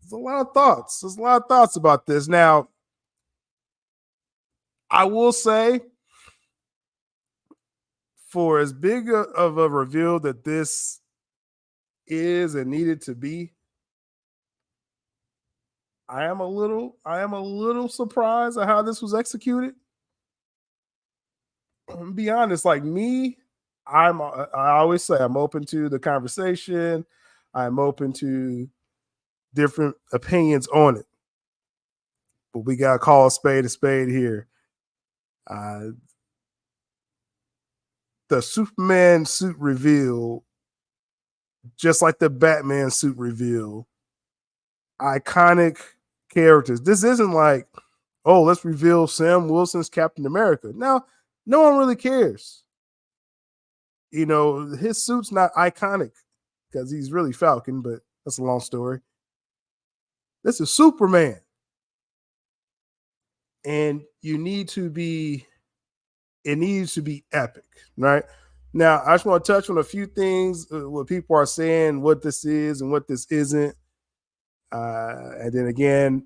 There's a lot of thoughts. There's a lot of thoughts about this. Now, I will say, for as big of a reveal that this is and needed to be, I am a little surprised at how this was executed. Be honest, like me, I always say I'm open to the conversation. I'm open to different opinions on it. But we gotta call a spade here. The Superman suit reveal, just like the Batman suit reveal, iconic characters. This isn't like, oh, let's reveal Sam Wilson's Captain America. Now, no one really cares. You know, his suit's not iconic because he's really Falcon, but that's a long story. This is Superman. And it needs to be epic, right? Now, I just want to touch on a few things, what people are saying, what this is and what this isn't. And then again,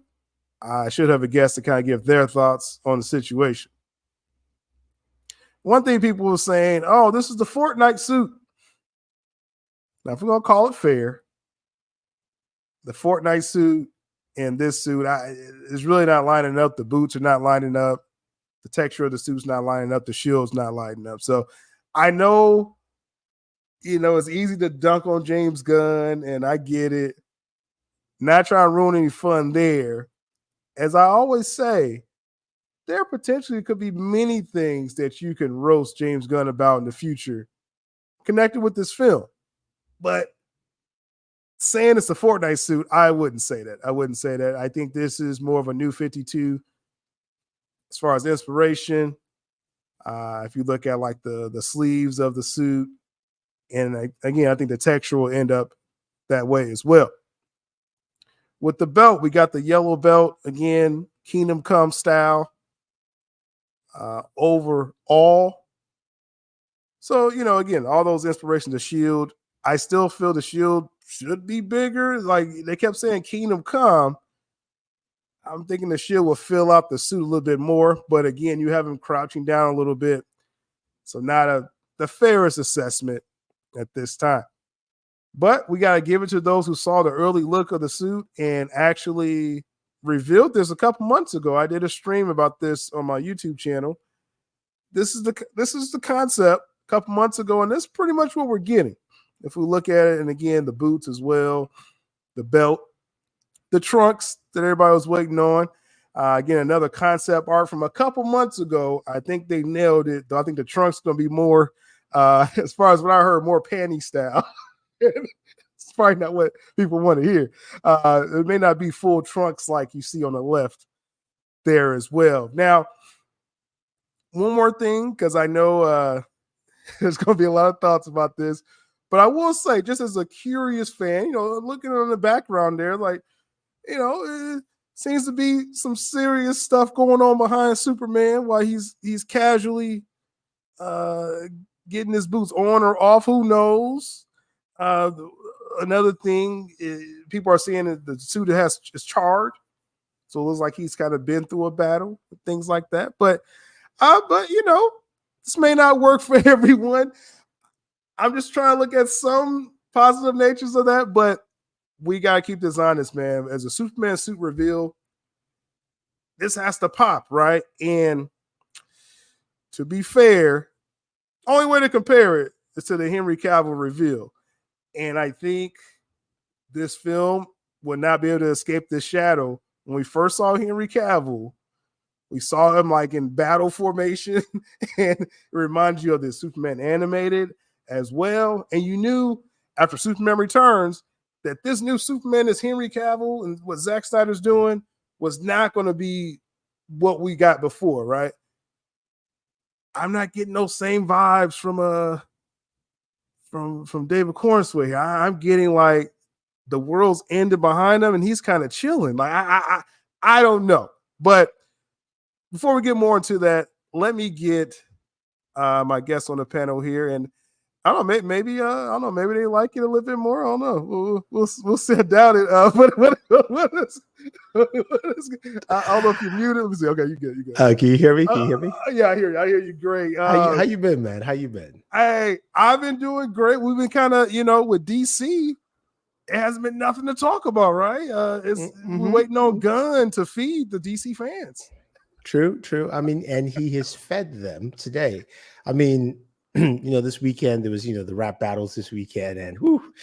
I should have a guest to kind of give their thoughts on the situation. One thing people were saying, oh, this is the Fortnite suit. Now, if we're going to call it fair, the Fortnite suit and this suit is really not lining up. The boots are not lining up. The texture of the suit's not lining up. The shield's not lining up. So I know, it's easy to dunk on James Gunn, and I get it. Not trying to ruin any fun there. As I always say, there potentially could be many things that you can roast James Gunn about in the future connected with this film. But saying it's a Fortnite suit, I wouldn't say that. I think this is more of a new 52 as far as inspiration. If you look at like the sleeves of the suit, and again, I think the texture will end up that way as well. With the belt, we got the yellow belt, again, Kingdom Come style, overall. So, again, all those inspirations, the shield, I still feel the shield should be bigger. Like they kept saying Kingdom Come. I'm thinking the shield will fill out the suit a little bit more. But again, you have him crouching down a little bit. So not the fairest assessment at this time. But we got to give it to those who saw the early look of the suit and actually revealed this a couple months ago. I did a stream about this on my YouTube channel. This is the concept a couple months ago, and that's pretty much what we're getting. If we look at it, and again, the boots as well, the belt, the trunks that everybody was waiting on. Again, another concept art from a couple months ago. I think they nailed it. Though I think the trunks going to be more, as far as what I heard, more panty style. It's probably not what people want to hear. It may not be full trunks like you see on the left there as well. Now, one more thing, because I know there's going to be a lot of thoughts about this, but I will say, just as a curious fan, looking on the background there, like, it seems to be some serious stuff going on behind Superman while he's casually getting his boots on or off. Who knows? Another thing, people are saying that the suit is charred, so it looks like he's kind of been through a battle, things like that. But this may not work for everyone. I'm just trying to look at some positive natures of that, but we got to keep this honest, man. As a Superman suit reveal, this has to pop, right? And to be fair, only way to compare it is to the Henry Cavill reveal. And I think this film would not be able to escape this shadow. When we first saw Henry Cavill, we saw him like in battle formation, and it reminds you of the Superman animated as well. And you knew after Superman Returns that this new Superman is Henry Cavill, and what Zack Snyder's doing was not going to be what we got before, right? I'm not getting those same vibes from David Cornsway. I'm getting like the world's ended behind him, and he's kind of chilling. Like I don't know, but before we get more into that, let me get my guest on the panel here, and I don't know. Maybe I don't know. Maybe they like it a little bit more. I don't know. We'll sit down it. What is? I don't know if you're muted. Let me see. Okay, you good. You good. Can you hear me? Can you hear me? Yeah, I hear you. I hear you. Great. How you been, man? How you been? Hey, I've been doing great. We've been kind of, with DC. It hasn't been nothing to talk about, right? We're waiting on Gunn to feed the DC fans. True. I mean, and he has fed them today. I mean, this weekend there was, the rap battles this weekend, and whew.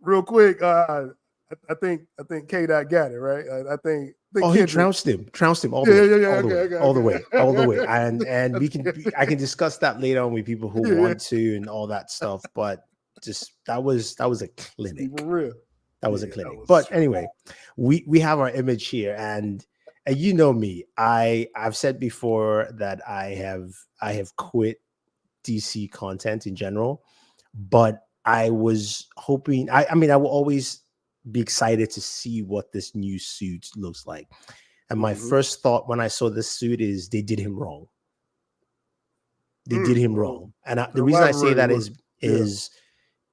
Real quick, I think K-Dot got it, right? I think he trounced him all the way. And I can discuss that later on with people who want to and all that stuff. But just that was a clinic. For real. That was a clinic. But anyway, we have our image here, and you know me. I've said before that I have quit DC content in general, but I was hoping. I will always be excited to see what this new suit looks like. And my first thought when I saw this suit is they did him wrong. They did him wrong. And the reason I say that is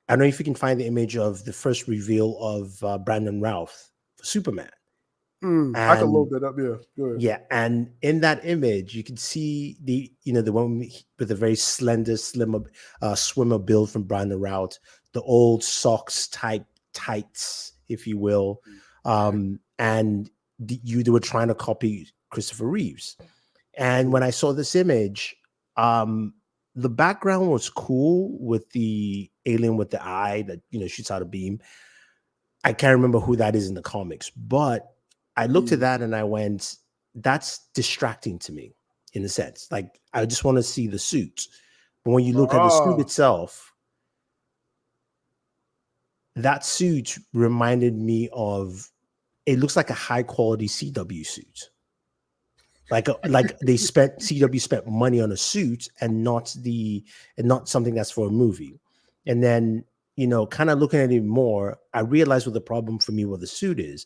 I don't know if you can find the image of the first reveal of Brandon Routh for Superman. I can load that up. Yeah, go ahead. Yeah, and in that image, you can see the one with the very slender, slim swimmer build from Brandon Routh, the old socks type tights, if you will, and they were trying to copy Christopher Reeves. And when I saw this image, the background was cool with the alien with the eye that shoots out a beam. I can't remember who that is in the comics, but I looked at that and I went, that's distracting to me in a sense. Like, I just want to see the suit. But when you look at the suit itself, that suit reminded me of, it looks like a high quality CW suit. Like CW spent money on a suit and not something that's for a movie. And then, kind of looking at it more, I realized what the problem for me with the suit is.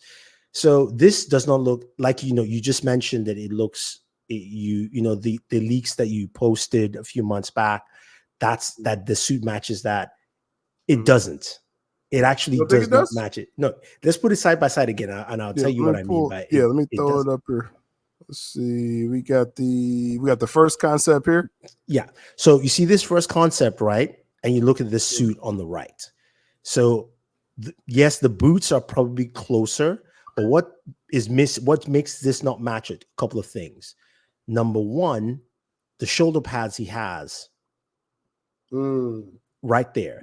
So this does not look like, you just mentioned that it looks, the leaks that you posted a few months back, that the suit matches that. It doesn't. It actually does not match it. No, let's put it side by side again, and I'll tell you what I mean by it. Yeah, let me throw it up here. Let's see. We got the first concept here. Yeah. So you see this first concept, right? And you look at this suit on the right. So yes, the boots are probably closer, but what makes this not match it? A couple of things. Number one, the shoulder pads he has. Right there.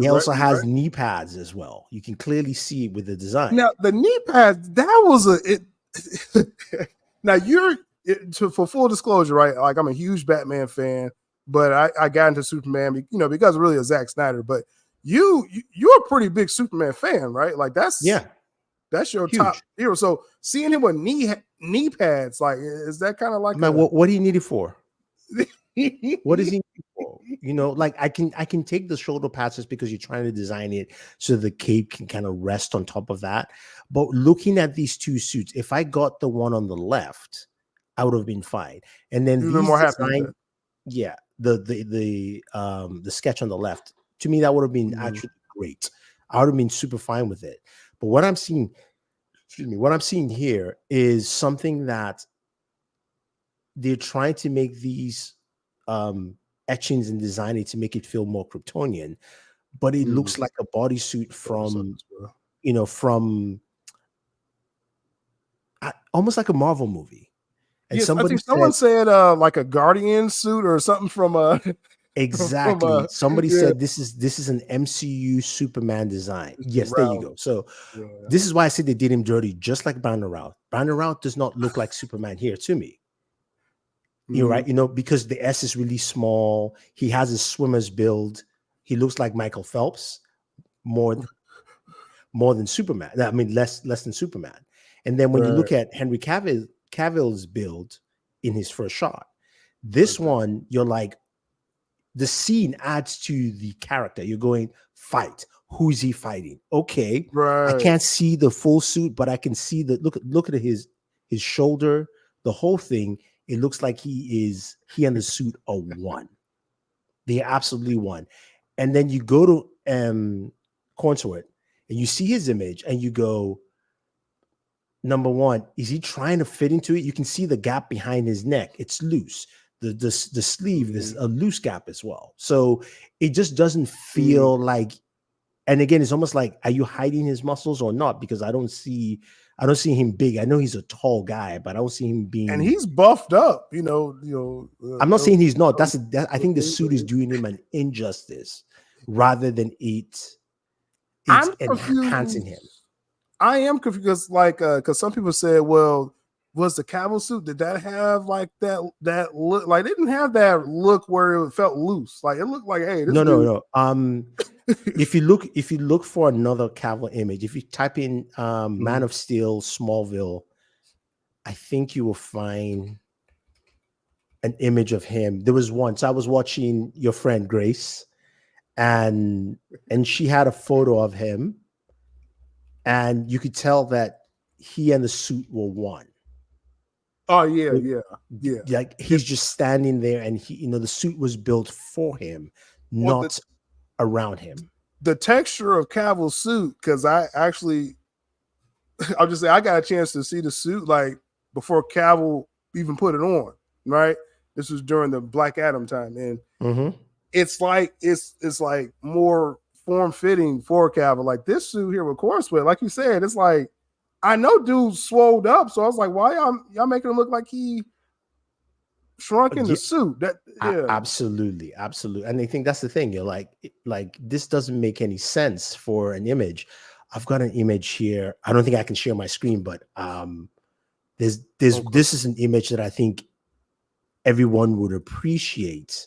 He also has knee pads as well. You can clearly see with the design. Now, the knee pads, that was now for full disclosure, right? Like, I'm a huge Batman fan, but I got into Superman, because really of Zack Snyder. But you're a pretty big Superman fan, right? Like, that's your huge top hero. So seeing him with knee pads, like, is that kind of like what do you need it for? What is he for? Like, I can take the shoulder pads just because you're trying to design it so the cape can kind of rest on top of that. But looking at these two suits, if I got the one on the left, I would have been fine. And then these more design, the sketch on the left, to me, that would have been actually great. I would have been super fine with it. But what I'm seeing here is something that they're trying to make these etchings and design it to make it feel more Kryptonian, but it looks like a bodysuit from almost like a Marvel movie. And yes, someone said like a Guardian suit or something from exactly. Somebody said this is an MCU Superman design. Yes, there you go. So this is why I said they did him dirty, just like Brandon Routh. Brandon Routh does not look like Superman here to me. You're right, because the S is really small. He has a swimmer's build. He looks like Michael Phelps more than Superman. I mean, less than Superman. And then when you look at Henry Cavill's build in his first shot, this one, you're like, the scene adds to the character. You're going, fight. Who's he fighting? Okay, I can't see the full suit, but I can see the look at his shoulder, the whole thing. It looks like he and the suit are one. They absolutely won. And then you go to Cornsworth and you see his image and you go, number one, is he trying to fit into it? You can see the gap behind his neck. It's loose. The sleeve is a loose gap as well. So it just doesn't feel like, and again, it's almost like, are you hiding his muscles or not? Because I don't see him big. I know he's a tall guy, but I don't see him being. And he's buffed up, I'm not saying he's not. I think the suit is doing him an injustice rather than it's enhancing him. I am confused, because some people said, well, was the Cavill suit, did that have like that look? Like, it didn't have that look where it felt loose. Like, it looked like, hey, this no. If you look for another Cavill image, if you type in Man of Steel Smallville, I think you will find an image of him. There was once I was watching your friend Grace, and she had a photo of him, and you could tell that he and the suit were one. Oh yeah. Like, he's just standing there, and he, the suit was built for him, not around him. The texture of Cavill's suit, because I'll just say I got a chance to see the suit like before Cavill even put it on. Right, this was during the Black Adam time, and it's like it's like more form fitting for Cavill. Like this suit here with Cornsworth, like you said, it's like, I know dude swolled up, so I was like, why y'all making him look like he shrunk in the suit? Absolutely. And I think that's the thing. You're like this doesn't make any sense for an image. I've got an image here. I don't think I can share my screen, but this is an image that I think everyone would appreciate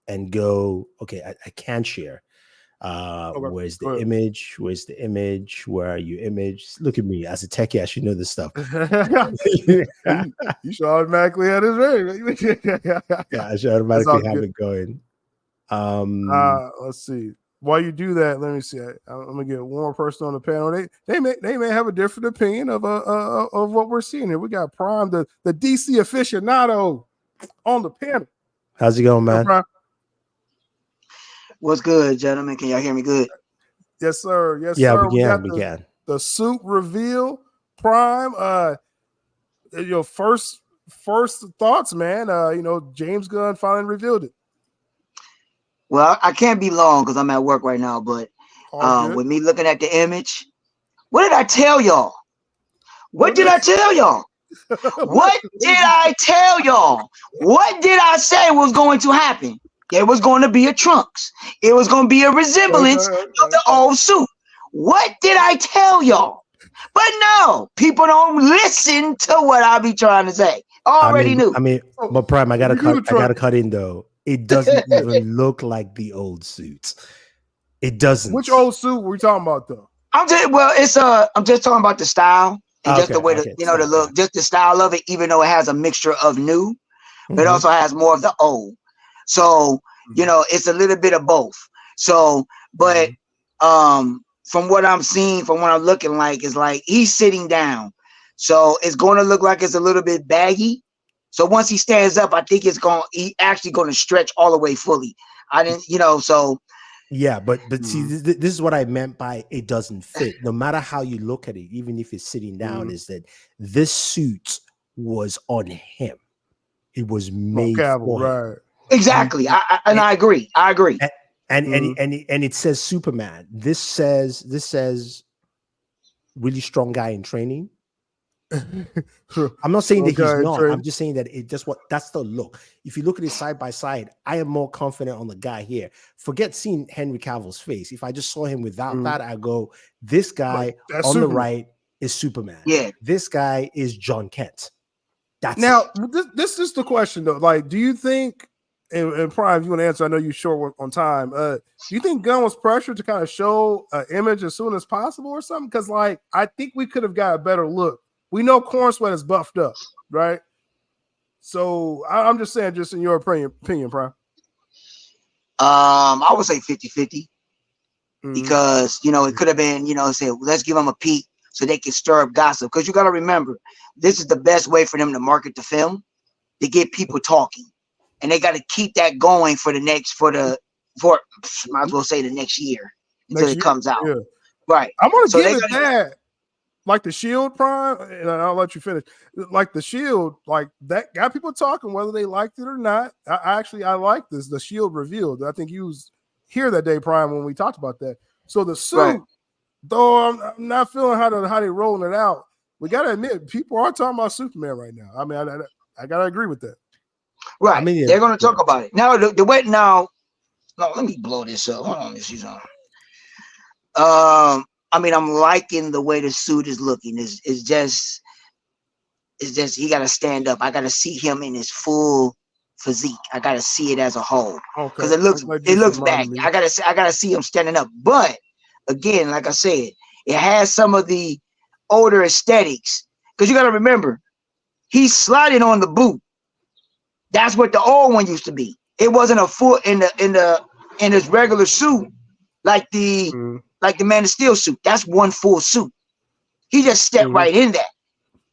and go, okay, I can share. Where's the image? Where are you, image? Look at me. As a techie, I should know this stuff. You should automatically have this ready. Yeah, I should automatically have it going. Let's see. While you do that, let me see. I'm gonna get one more person on the panel. They may have a different opinion of what we're seeing here. We got Prime, the DC aficionado, on the panel. How's it going, man? What's good, gentlemen? Can y'all hear me good? Yes, sir. Yes, yeah, sir. We can. The suit reveal, Prime. Your first thoughts, man. James Gunn finally revealed it. Well, I can't be long because I'm at work right now, but with me looking at the image, what did I tell y'all? What did I tell y'all? What did I tell y'all? What did I say was going to happen? It was going to be a Trunks. It was going to be a resemblance of the old suit. What did I tell y'all? But no, people don't listen to what I be trying to say. Already knew. But Prime, I gotta cut in though. It doesn't even look like the old suits. It doesn't. Which old suit were we talking about though? I'm just talking about the style and just the way the look, just the style of it, even though it has a mixture of new, but it also has more of the old. So, it's a little bit of both. So, but from what I'm seeing, from what I'm looking like, is like he's sitting down. So it's going to look like it's a little bit baggy. So once he stands up, I think he actually going to stretch all the way fully. So. Yeah, but see, this is what I meant by it doesn't fit. No matter how you look at it, even if it's sitting down, is that this suit was on him. It was made for him. Exactly. I agree. And it says Superman. This says really strong guy in training. I'm not saying that he's not. I'm just saying that that's the look. If you look at it side by side, I am more confident on the guy here. Forget seeing Henry Cavill's face. If I just saw him without that, I go, this guy on the right is Superman. Yeah. This guy is John Kent. This is the question though. Like, do you think, and Prime, if you want to answer, I know you're short on time. Do you think Gunn was pressured to kind of show an image as soon as possible or something? Because I think we could have got a better look. We know Cornsworth is buffed up, right? So I'm just saying, just in your opinion, Prime. I would say 50-50 because, it could have been, say, let's give them a peek so they can stir up gossip. Because you got to remember, this is the best way for them to market the film, to get people talking. And they got to keep that going for the might as well say the next year until Next it year? comes out. Yeah. Right. I'm gonna So give they're it gonna, that. Like the Shield Prime, and I'll let you finish. Like the Shield, like that got people talking whether they liked it or not. I like this. The Shield revealed. I think you was here that day, Prime, when we talked about that. So the suit, right. though, I'm not feeling how they rolling it out. We gotta admit, people are talking about Superman right now. I mean, I gotta agree with that. Right. I mean, They're gonna talk about it now. The way now. No, let me blow this up. Hold on, this is on. I mean, I'm liking the way the suit is looking. It's just he got to stand up. I got to see him in his full physique. I got to see it as a whole because Okay. it looks baggy. I gotta see him standing up. But again, like I said, it has some of the older aesthetics because you got to remember he's sliding on the boot. That's what the old one used to be. It wasn't a foot in his regular suit like the Man of Steel suit. That's one full suit. He just stepped right in that.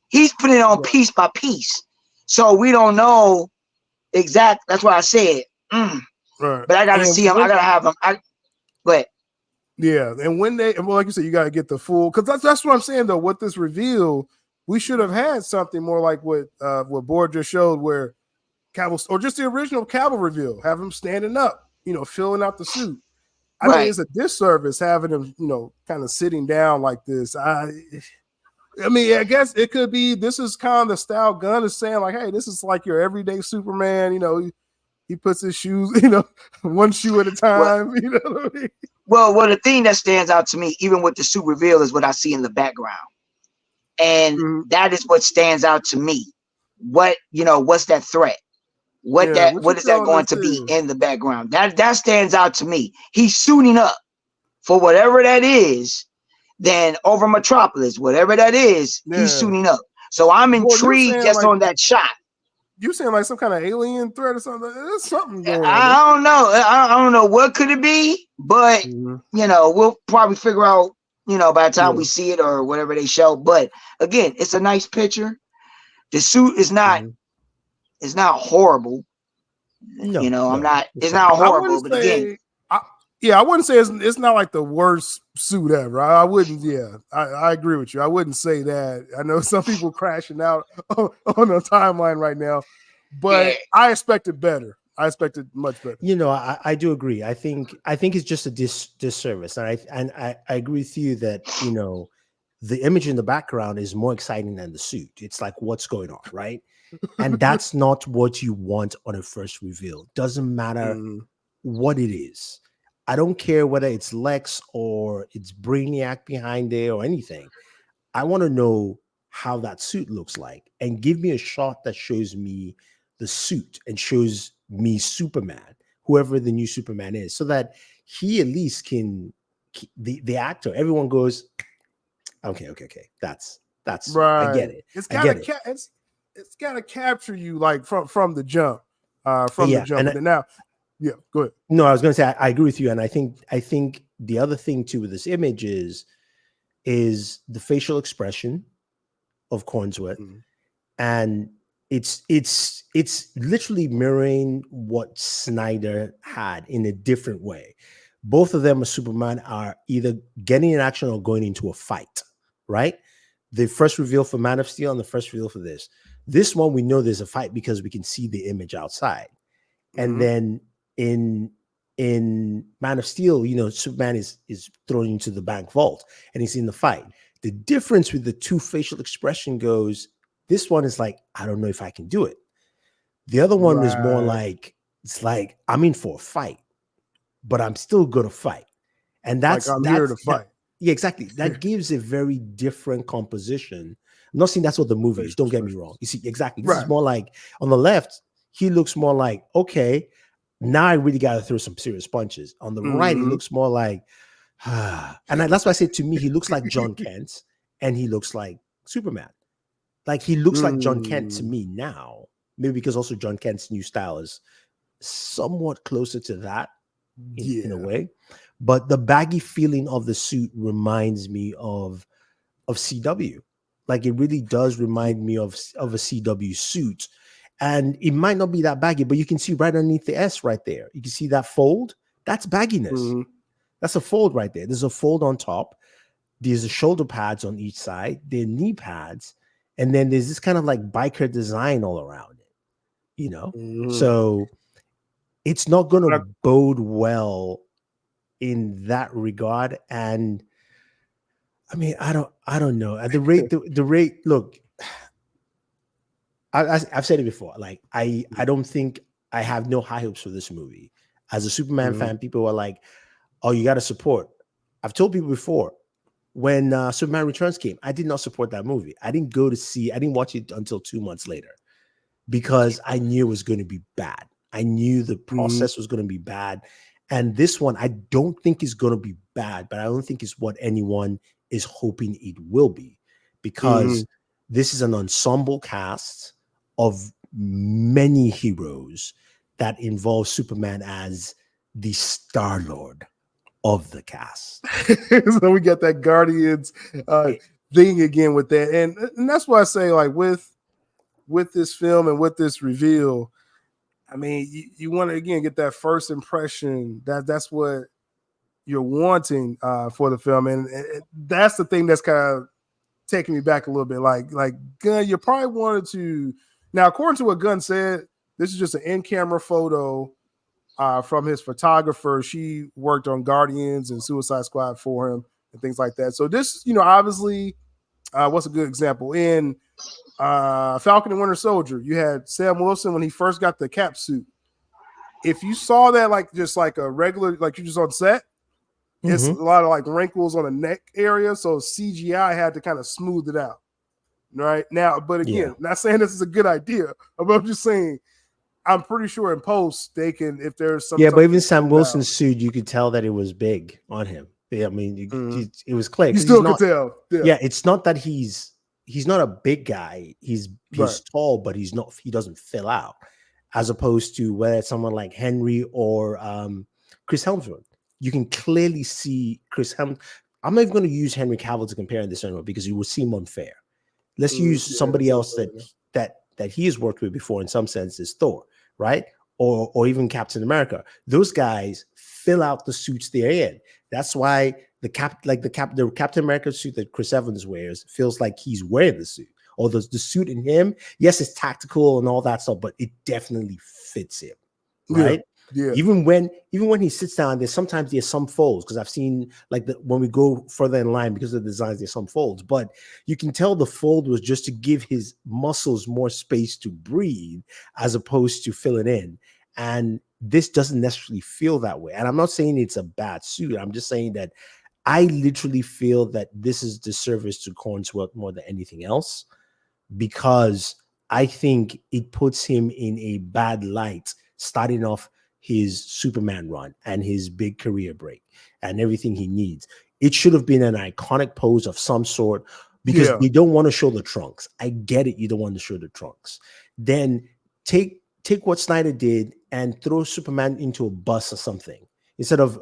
He's putting it on piece by piece. So we don't know exact. That's why I said, but I got to see him. I got to have him. But yeah, and when like you said, you got to get the full, because that's what I'm saying though. With this reveal, we should have had something more like what Board just showed, where Cavill, or just the original Cavill reveal, have him standing up, filling out the suit. I think it's a disservice having him, kind of sitting down like this. I mean, I guess it could be this is kind of the style Gunn is saying, like, hey, this is like your everyday Superman. He puts his shoes, one shoe at a time. You know what I mean? Well, the thing that stands out to me, even with the suit reveal, is what I see in the background, and that is what stands out to me. What's that threat? What is that going to be in the background? That stands out to me. He's suiting up for whatever that is. Then over Metropolis, whatever that is, he's suiting up. So I'm intrigued just on that shot. You saying like some kind of alien threat or something? There's something going on. I don't know. I don't know what could it be, but we'll probably figure out, by the time we see it or whatever they show. But again, it's a nice picture. The suit is not it's not horrible. It's not horrible, but again. I wouldn't say it's not like the worst suit ever. I wouldn't. Yeah, I agree with you. I wouldn't say that. I know some people crashing out on the timeline right now, but I expected better. I expected much better. I do agree. I think it's just a disservice, and I agree with you that the image in the background is more exciting than the suit. It's like what's going on, right? And that's not what you want on a first reveal. Doesn't matter what it is. I don't care whether it's Lex or it's Brainiac behind there or anything. I want to know how that suit looks like, and give me a shot that shows me the suit and shows me Superman, whoever the new Superman is, so that he at least can, the actor, everyone goes, okay. That's right. I get it. It's got to capture you like from the jump, the jump. And now. Yeah, go ahead. No, I was going to say I agree with you, and I think the other thing too with this image is the facial expression of Cornsworth, and it's literally mirroring what Snyder had in a different way. Both of them, Superman, are either getting in action or going into a fight. Right? The first reveal for Man of Steel and the first reveal for this one, we know there's a fight because we can see the image outside, and then. In Man of Steel, Superman is thrown into the bank vault and he's in the fight. The difference with the two facial expression goes, this one is like, I don't know if I can do it. The other one is more like, it's like, I'm in for a fight, but I'm still going to fight. And that's here to fight. Yeah, exactly. That gives a very different composition. I'm not saying that's what the movie is. Don't get me wrong. You see, exactly. This is more like, on the left, he looks more like, okay, now I really got to throw some serious punches. On the right, he looks more like, and that's why I said, to me, he looks like John Kent and he looks like Superman. Like he looks like John Kent to me now, maybe because also John Kent's new style is somewhat closer to that in a way. But the baggy feeling of the suit reminds me of CW. Like it really does remind me of a CW suit. And it might not be that baggy, but you can see right underneath the S right there. You can see that fold. That's bagginess. That's a fold right there. There's a fold on top. There's the shoulder pads on each side. There are knee pads. And then there's this kind of like biker design all around it, you know? So it's not going to bode well in that regard. And I mean, I don't know. At the rate, look, I've said it before. Like, I don't think I have no high hopes for this movie. As a Superman fan, people are like, oh, you got to support. I've told people before, when Superman Returns came, I did not support that movie. I didn't watch it until 2 months later because I knew it was going to be bad. I knew the process was going to be bad. And this one, I don't think is going to be bad, but I don't think it's what anyone is hoping it will be, because this is an ensemble cast of many heroes that involve Superman as the Star-Lord of the cast. So we got that Guardians thing again with that. And that's why I say, like, with this film and with this reveal, I mean, you want to, again, get that first impression. That's what you're wanting for the film. And that's the thing that's kind of taking me back a little bit. Like Gunn, you probably wanted to, now, according to what Gunn said, this is just an in-camera photo from his photographer. She worked on Guardians and Suicide Squad for him and things like that. So this, obviously, what's a good example? In Falcon and Winter Soldier, you had Sam Wilson when he first got the cap suit. If you saw that like just like a regular, like you just on set, it's a lot of like wrinkles on the neck area. So CGI had to kind of smooth it out. Right now, but again, not saying this is a good idea, but I'm just saying I'm pretty sure in post they can, if there's some. Yeah, but even Sam Wilson's suit, you could tell that it was big on him. Yeah, I mean, it was clear. You still could tell. Yeah, it's not that he's not a big guy. He's tall, but he doesn't fill out. As opposed to whether it's someone like Henry or Chris Hemsworth, you can clearly see Chris Hemsworth. I'm not even going to use Henry Cavill to compare in this anymore because it would seem unfair. Let's use somebody else that he has worked with before in some senses, Thor, right? Or even Captain America. Those guys fill out the suits they're in. That's why the Captain America suit that Chris Evans wears feels like he's wearing the suit. Or the suit in him, yes, it's tactical and all that stuff, but it definitely fits him, right? Yeah. Even when he sits down, there's some folds, because I've seen when we go further in line, because of the designs, there's some folds, but you can tell the fold was just to give his muscles more space to breathe as opposed to fill it in. And this doesn't necessarily feel that way. And I'm not saying it's a bad suit. I'm just saying that I literally feel that this is disservice to Cornsworth more than anything else, because I think it puts him in a bad light starting off his Superman run and his big career break and everything he needs. It should have been an iconic pose of some sort, because you don't want to show the trunks. I get it. You don't want to show the trunks. Then take what Snyder did and throw Superman into a bus or something instead of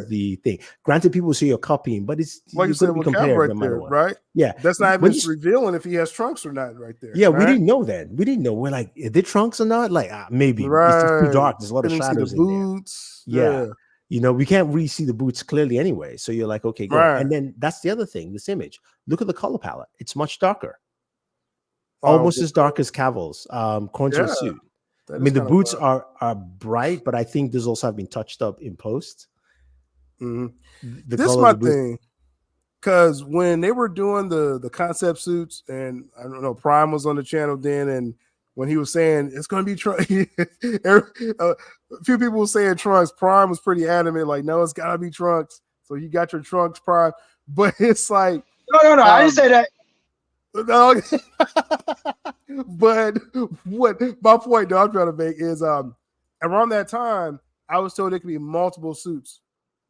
the thing. Granted, people say you're copying, but it's like you said, with Cap right there, right? Yeah, that's not even revealing if he has trunks or not, right there. Yeah, we didn't know that. We didn't know. We're like, are there trunks or not? Like, maybe it's just too dark. There's a lot of shadows in boots. There. Yeah, we can't really see the boots clearly anyway. So you're like, okay, go. And then that's the other thing. This image. Look at the color palette. It's much darker. Almost as dark as Cavill's Cornsworth suit. I mean, the boots are bright, but I think those also have been touched up in post. This is my thing, because when they were doing the concept suits, and I don't know, Prime was on the channel then, and when he was saying it's going to be trunks, a few people were saying trunks. Prime was pretty adamant, like, no, it's got to be trunks. So you got your trunks, Prime. But it's like, no, I didn't say that. No, but what my point that I'm trying to make is around that time, I was told there could be multiple suits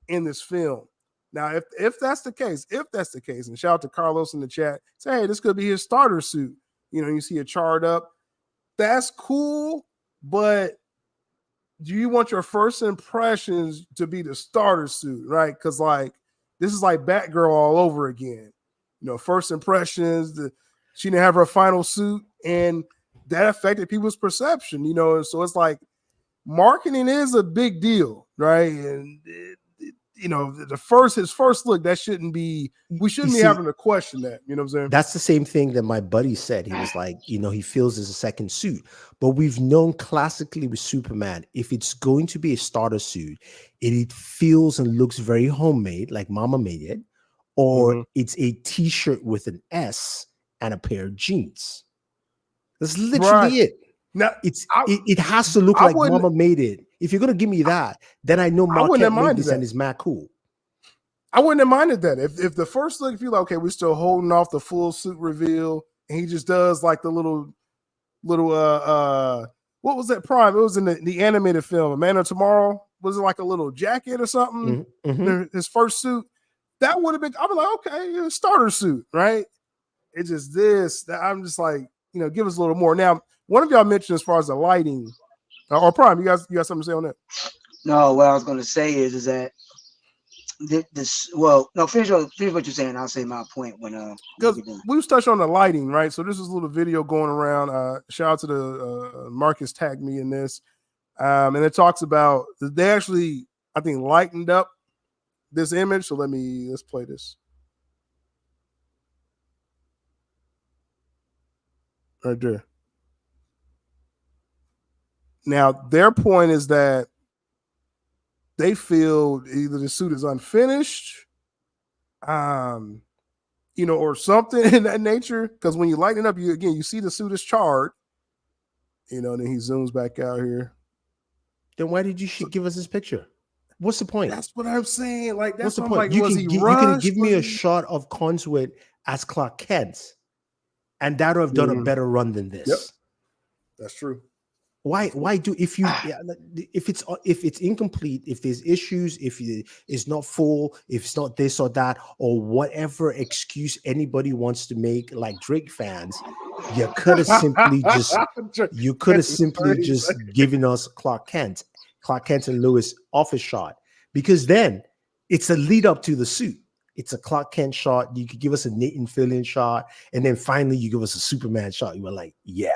in this film. Now, if that's the case, and shout out to Carlos in the chat, say, hey, this could be his starter suit. You see it charred up. That's cool, but do you want your first impressions to be the starter suit, right? Because this is like Batgirl all over again. First impressions, she didn't have her final suit, and that affected people's perception, and so it's like marketing is a big deal. right? And you know, his first look, that shouldn't be. We shouldn't be having to question that. You know what I'm saying? That's the same thing that my buddy said. He was like, you know, he feels there's a second suit. But we've known classically with Superman, if it's going to be a starter suit, it feels and looks very homemade, like Mama made it, or it's a T-shirt with an S and a pair of jeans. That's literally it. Now it has to look like Mama made it. If you're gonna give me that, then I know Marquette made this and it's mad cool. I wouldn't have minded that. If the first look, if you're like, okay, we're still holding off the full suit reveal, and he just does like the little what was that, Prime? It was in the animated film, A Man of Tomorrow. Was it like a little jacket or something? His first suit. That would have been, I was like, okay, starter suit, right? It's just this that I'm just like, you know, give us a little more. Now, one of y'all mentioned as far as the lighting, or Prime, you got something to say on that? No, what I was going to say is that this. Well, no, finish what you're saying. I'll say my point when because we was touched on the lighting, right? So this is a little video going around. Shout out to the Marcus tagged me in this, and it talks about they actually, I think, lightened up this image. So let's play this. Right there. Now, their point is that they feel either the suit is unfinished, you know, or something in that nature. Because when you lighten it up, you see the suit is charred, you know, and then he zooms back out here. Then why did you give us this picture? What's the point? That's what I'm saying. Like, that's what's the what point? Like, you can give me a shot of Conswit as Clark Kent, and that would have done a better run than this. Yep. That's true. Why do if it's incomplete, if there's issues, if it's not full, if it's not this or that, or whatever excuse anybody wants to make, like Drake fans, you could have simply just given us Clark Kent and Lewis office shot, because then it's a lead up to the suit. It's a Clark Kent shot. You could give us a Nathan Fillion shot, and then finally you give us a Superman shot. You were like, yeah.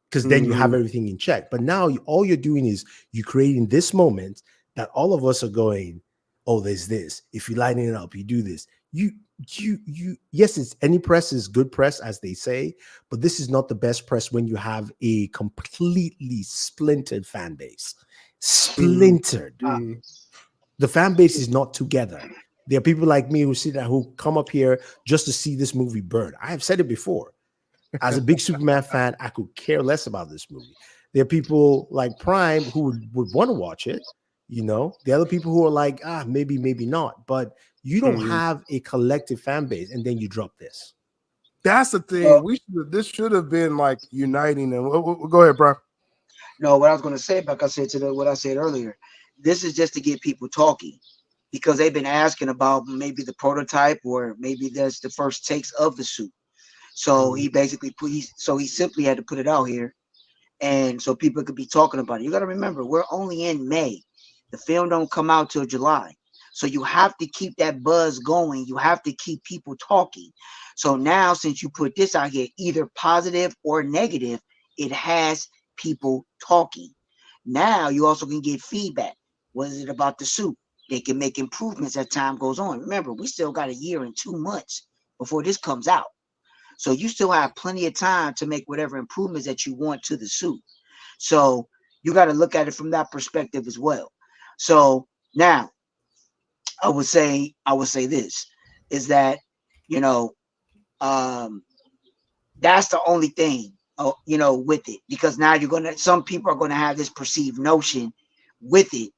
Because then you have everything in check. But now all you're doing is you're creating this moment that all of us are going, oh, there's this. If you lighten it up, you do this. Yes, it's any press is good press, as they say, but this is not the best press when you have a completely splintered fan base. Splintered. The fan base is not together. There are people like me who come up here just to see this movie burn. I have said it before. As a big Superman fan, I could care less about this movie. There are people like Prime who would want to watch it. You know, the other people who are like, maybe not. But you don't have a collective fan base, and then you drop this. That's the thing. This should have been like uniting them. Go ahead, Brian. No, what I was going to say, like I said what I said earlier, this is just to get people talking, because they've been asking about maybe the prototype, or maybe that's the first takes of the suit. So he basically he simply had to put it out here, and so people could be talking about it. You got to remember, we're only in May. The film don't come out till July. So you have to keep that buzz going. You have to keep people talking. So now, since you put this out here, either positive or negative, it has people talking. Now you also can get feedback. What is it about the suit? They can make improvements as time goes on. Remember, we still got a year and 2 months before this comes out. So you still have plenty of time to make whatever improvements that you want to the suit. So you got to look at it from that perspective as well. So now I would say this is that, you know, that's the only thing, you know, with it, because now some people are going to have this perceived notion with it,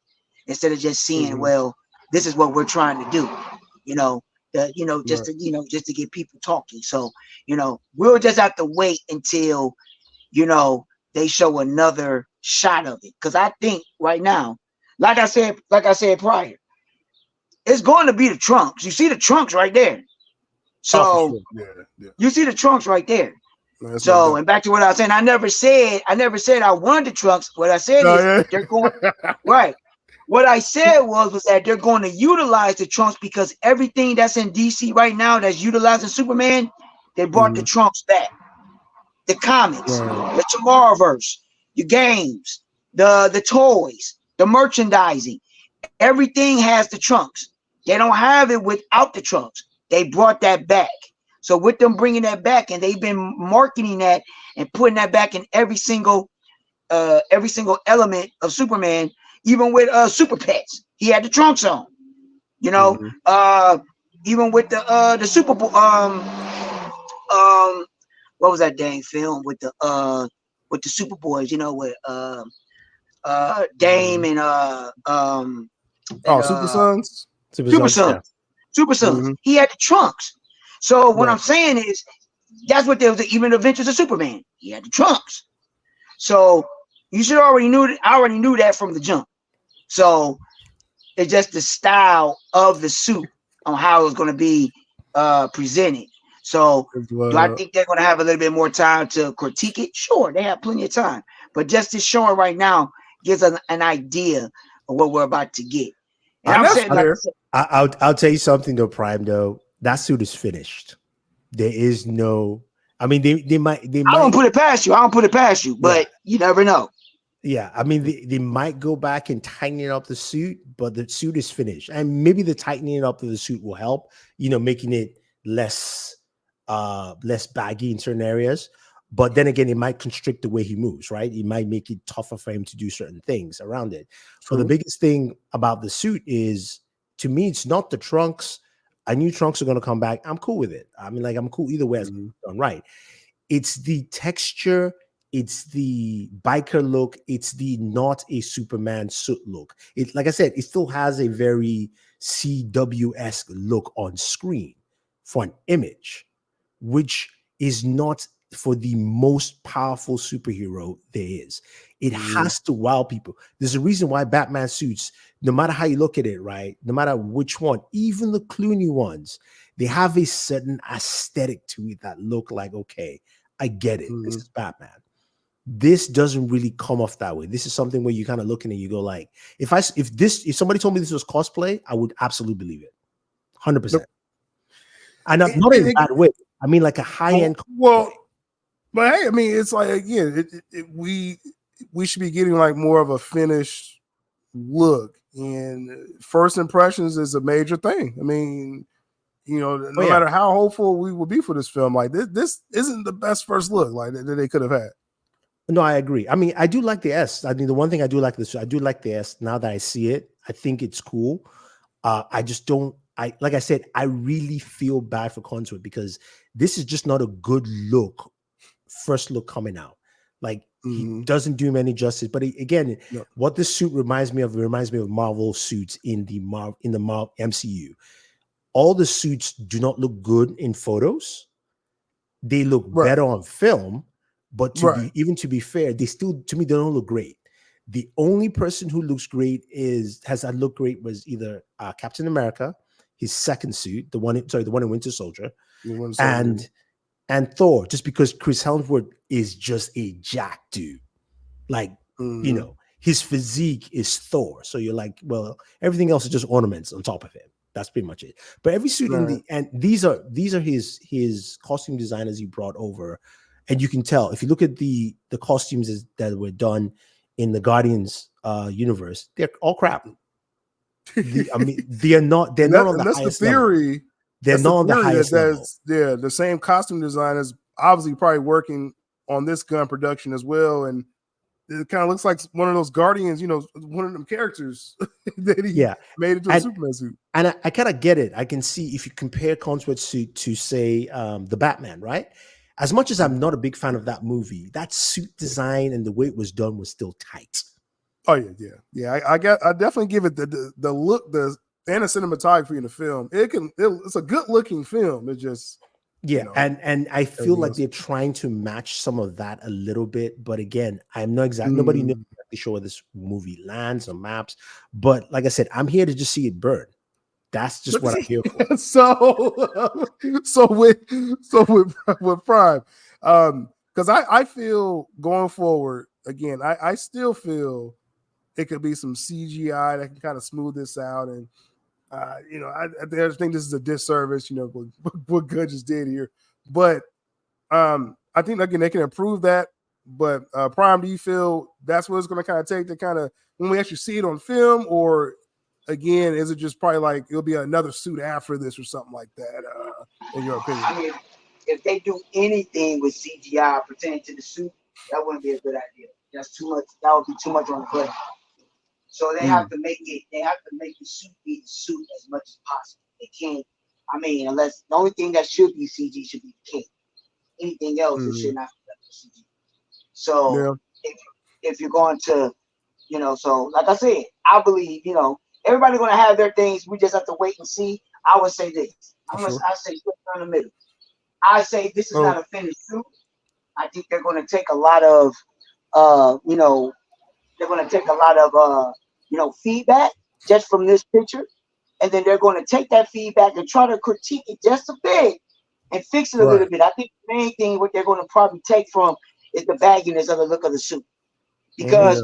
instead of just seeing, well, this is what we're trying to do, you know. Just to get people talking. So, you know, we'll just have to wait until, you know, they show another shot of it. Because I think right now, like I said prior, it's going to be the trunks. You see the trunks right there. So you see the trunks right there. No, so, and back to what I was saying, I never said I wanted the trunks. What I said is they're going right. What I said was that they're going to utilize the trunks, because everything that's in DC right now that's utilizing Superman, they brought the trunks back. The comics, the SnyderVerse, the games, the toys, the merchandising, everything has the trunks. They don't have it without the trunks. They brought that back. So with them bringing that back, and they've been marketing that and putting that back in every single element of Superman, even with Super Pets, he had the trunks on. You know, even with the Super Bowl, what was that dang film with the Superboys? You know, with Dame and Super Sons. Super Sons. Super Sons. He had the trunks. So what I'm saying is, that's what there was. Even Adventures of Superman, he had the trunks. So you should already knew that. I already knew that from the jump. So it's just the style of the suit on how it was going to be presented. So do I think they're going to have a little bit more time to critique it? Sure, they have plenty of time. But just this showing right now gives us an idea of what we're about to get. And I'm saying, like, I'll tell you something though, Prime. Though that suit is finished. There is no. I mean, they might. I don't put it past you. But you never know. Yeah, I mean, they might go back and tighten up the suit, but the suit is finished, and maybe the tightening up of the suit will help. You know, making it less baggy in certain areas. But then again, it might constrict the way he moves, right? It might make it tougher for him to do certain things around it. True. But the biggest thing about the suit is, to me, it's not the trunks. I knew trunks are going to come back. I'm cool with it. I mean, like, I'm cool either way as done right. It's the texture. It's the biker look. It's the not a Superman suit look. It, like I said, it still has a very CW-esque look on screen for an image, which is not for the most powerful superhero there is. It has to wow people. There's a reason why Batman suits, no matter how you look at it, right? No matter which one, even the Clooney ones, they have a certain aesthetic to it that look like, okay, I get it. This is Batman. This doesn't really come off that way. This is something where you kind of looking and you go like, if somebody told me this was cosplay, I would absolutely believe it. 100%. And not in a bad way. I mean, like a high-end. Well, but hey, I mean, it's like, again, we should be getting like more of a finished look, and first impressions is a major thing. I mean, you know, no matter how hopeful we would be for this film, like this isn't the best first look like that they could have had. No, I agree. I mean, I do like the S. I mean, the one thing I do like I do like the S. Now that I see it, I think it's cool. I just don't. Like I said, I really feel bad for Consuit because this is just not a good look. First look coming out, like he doesn't do him any justice. But what this suit reminds me of Marvel suits in the Marvel MCU. All the suits do not look good in photos. They look better on film, but to be fair, they still, to me, they don't look great. The only person who looks great was either Captain America, his second suit, the one in Winter Soldier, and Thor, just because Chris Hemsworth is just a jack dude. Like, you know, his physique is Thor. So you're like, well, everything else is just ornaments on top of him. That's pretty much it. But every suit and these are his costume designers he brought over. And you can tell if you look at the costumes that were done in the Guardians universe, they're all crap. I mean, they're not on the highest level. They're not on the highest level. Yeah, the same costume designers obviously probably working on this Gunn production as well, and it kind of looks like one of those Guardians, you know, one of them characters that he made into a Superman suit. And I kind of get it. I can see if you compare Consuet's suit to, say, the Batman, right? As much as I'm not a big fan of that movie, that suit design and the way it was done was still tight. Oh yeah. I definitely give it the look, and the cinematography in the film. It's a good looking film. It just and I feel like they're trying to match some of that a little bit. But again, I'm not exactly nobody knows exactly sure where this movie lands or maps. But like I said, I'm here to just see it burn. That's just what I'm here for. so with Prime, because I feel going forward again, I still feel it could be some CGI that can kind of smooth this out, and you know, I think this is a disservice, you know, what Gunn just did here, but I think again they can improve that. But Prime, do you feel that's what it's going to kind of take to kind of when we actually see it on film, or again, is it just probably like it'll be another suit after this or something like that? In your opinion? I mean, if they do anything with CGI pertaining to the suit, that wouldn't be a good idea. That's too much. That would be too much on the budget. So they have to make it. They have to make the suit be the suit as much as possible. They can't. I mean, unless the only thing that should be CG should be the cape. Anything else, it should not be CG. So if you're going to, so like I said, I believe, everybody's going to have their things. We just have to wait and see. I would say this. I say in the middle. I say this is not a finished suit. I think they're going to take a lot of, feedback just from this picture. And then they're going to take that feedback and try to critique it just a bit and fix it a little bit. I think the main thing what they're going to probably take from is the bagginess of the look of the suit. Because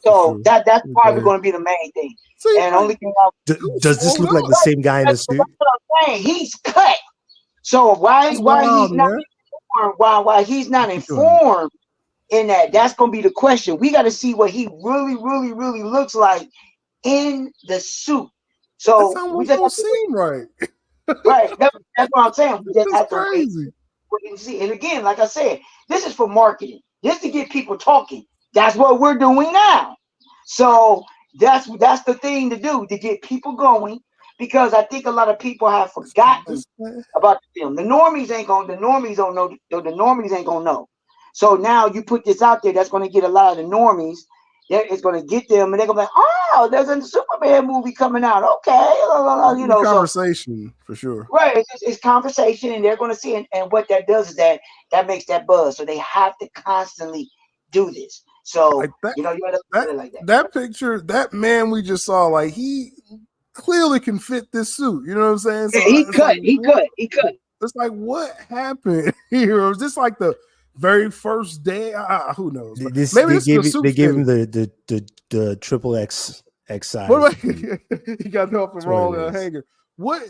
that's probably going to be the main thing. See, and only thing does this look like the same guy in the suit? That's what I'm saying. He's cut. So why he's not informed in that? That's going to be the question. We got to see what he really, really, really looks like in the suit. So we just have to seem right. Right. That's what I'm saying. We just have to wait and see. And again, like I said, this is for marketing. Just to get people talking. That's what we're doing now. So that's the thing to do, to get people going, because I think a lot of people have forgotten about the film. The normies ain't gonna know. The normies ain't gonna know. So now you put this out there, that's gonna get a lot of the normies. It's gonna get them, and they're gonna be like, oh, there's a Superman movie coming out. Okay, conversation for sure. Right, it's conversation, and they're gonna see it. And what that does is that makes that buzz. So they have to constantly do this. So like that picture, that man we just saw, like he clearly can fit this suit. You know what I'm saying? So he cut. It's like, what happened here? Was this like the very first day? Who knows? Maybe they gave him the triple X size. He got the wrong hanger. What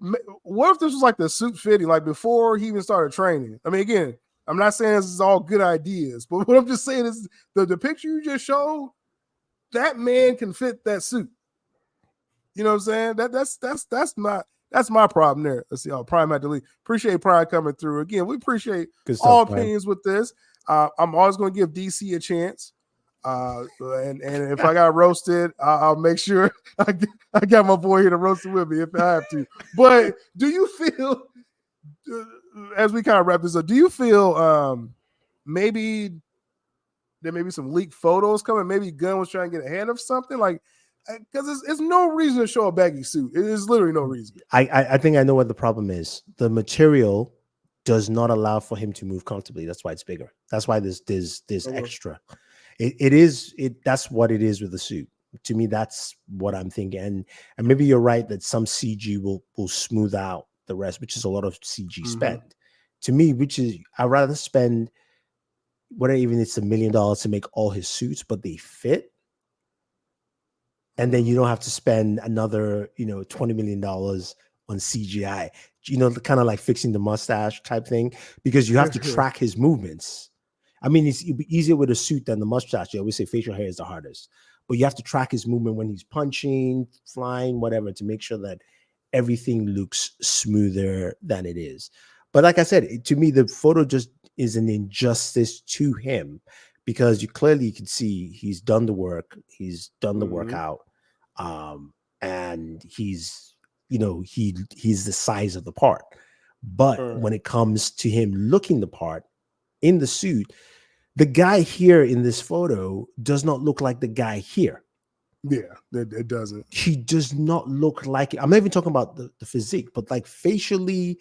if this was like the suit fitting, like before he even started training? I mean, again, I'm not saying this is all good ideas, but what I'm just saying is the picture you just showed, that man can fit that suit. You know what I'm saying? That's my problem there. Let's see. Prime at delete. Appreciate Prime coming through. Again, we appreciate all opinions with this. I'm always going to give DC a chance. And if I got roasted, I'll make sure I got my boy here to roast it with me if I have to. But do you feel, as we kind of wrap this up, do you feel maybe there may be some leaked photos coming? Maybe Gunn was trying to get ahead of something, like, because it's no reason to show a baggy suit. It is literally no reason. I think I know what the problem is. The material does not allow for him to move comfortably. That's why it's bigger. That's why there's extra. That's what it is with the suit. To me, that's what I'm thinking. And maybe you're right that some CG will smooth out the rest, which is a lot of CG spent. To me, I'd rather spend whatever, even it's $1 million to make all his suits, but they fit. And then you don't have to spend another, $20 million on CGI, kind of like fixing the mustache type thing, because you have to track his movements. I mean, it'd be easier with a suit than the mustache. You always say facial hair is the hardest, but you have to track his movement when he's punching, flying, whatever, to make sure that everything looks smoother than it is. But like I said, to me, the photo just is an injustice to him, because you clearly can see he's done the work. He's done the workout. And he's the size of the part. But when it comes to him looking the part in the suit, the guy here in this photo does not look like the guy here. Yeah, it doesn't. He does not look like it. I'm not even talking about the physique, but like facially,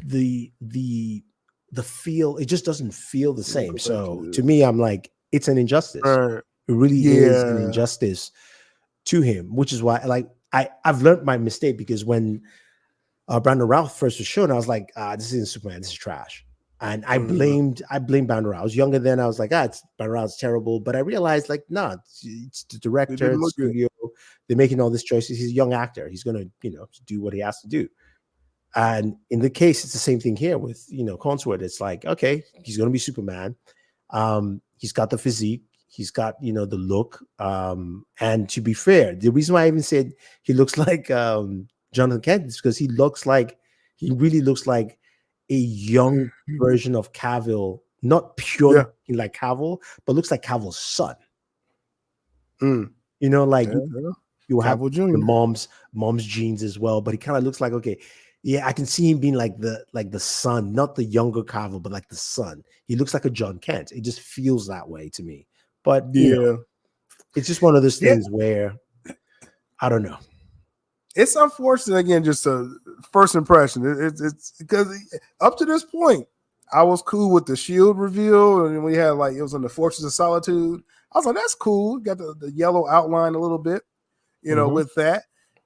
the feel, it just doesn't feel the same. So to me, I'm like, it's an injustice. It really is an injustice to him, which is why, like, I've learned my mistake, because when Brandon Routh first was shown, I was like, this isn't Superman, this is trash. And I blamed Brandon Routh. I was younger then. I was like, Brandon Routh's terrible. But I realized, like, no, it's the director, the studio. They're making all these choices. He's a young actor. He's gonna, do what he has to do. And in the case, it's the same thing here with, Consort. It's like, okay, he's gonna be Superman. He's got the physique. He's got, you know, the look. And to be fair, the reason why I even said he looks like Jonathan Kent is because he really looks like a young version of Cavill, not purely like Cavill, but looks like Cavill's son. You know, like you have Cavill Jr. the mom's genes as well, but he kind of looks like, okay, yeah, I can see him being like the son, not the younger Cavill, but like the son. He looks like a John Kent. It just feels that way to me. But you know, it's just one of those things where I don't know. It's unfortunate, again, just a first impression. It's because up to this point, I was cool with the Shield reveal, and we had like it was in the Fortress of Solitude. I was like, that's cool. Got the yellow outline a little bit, you know, with that.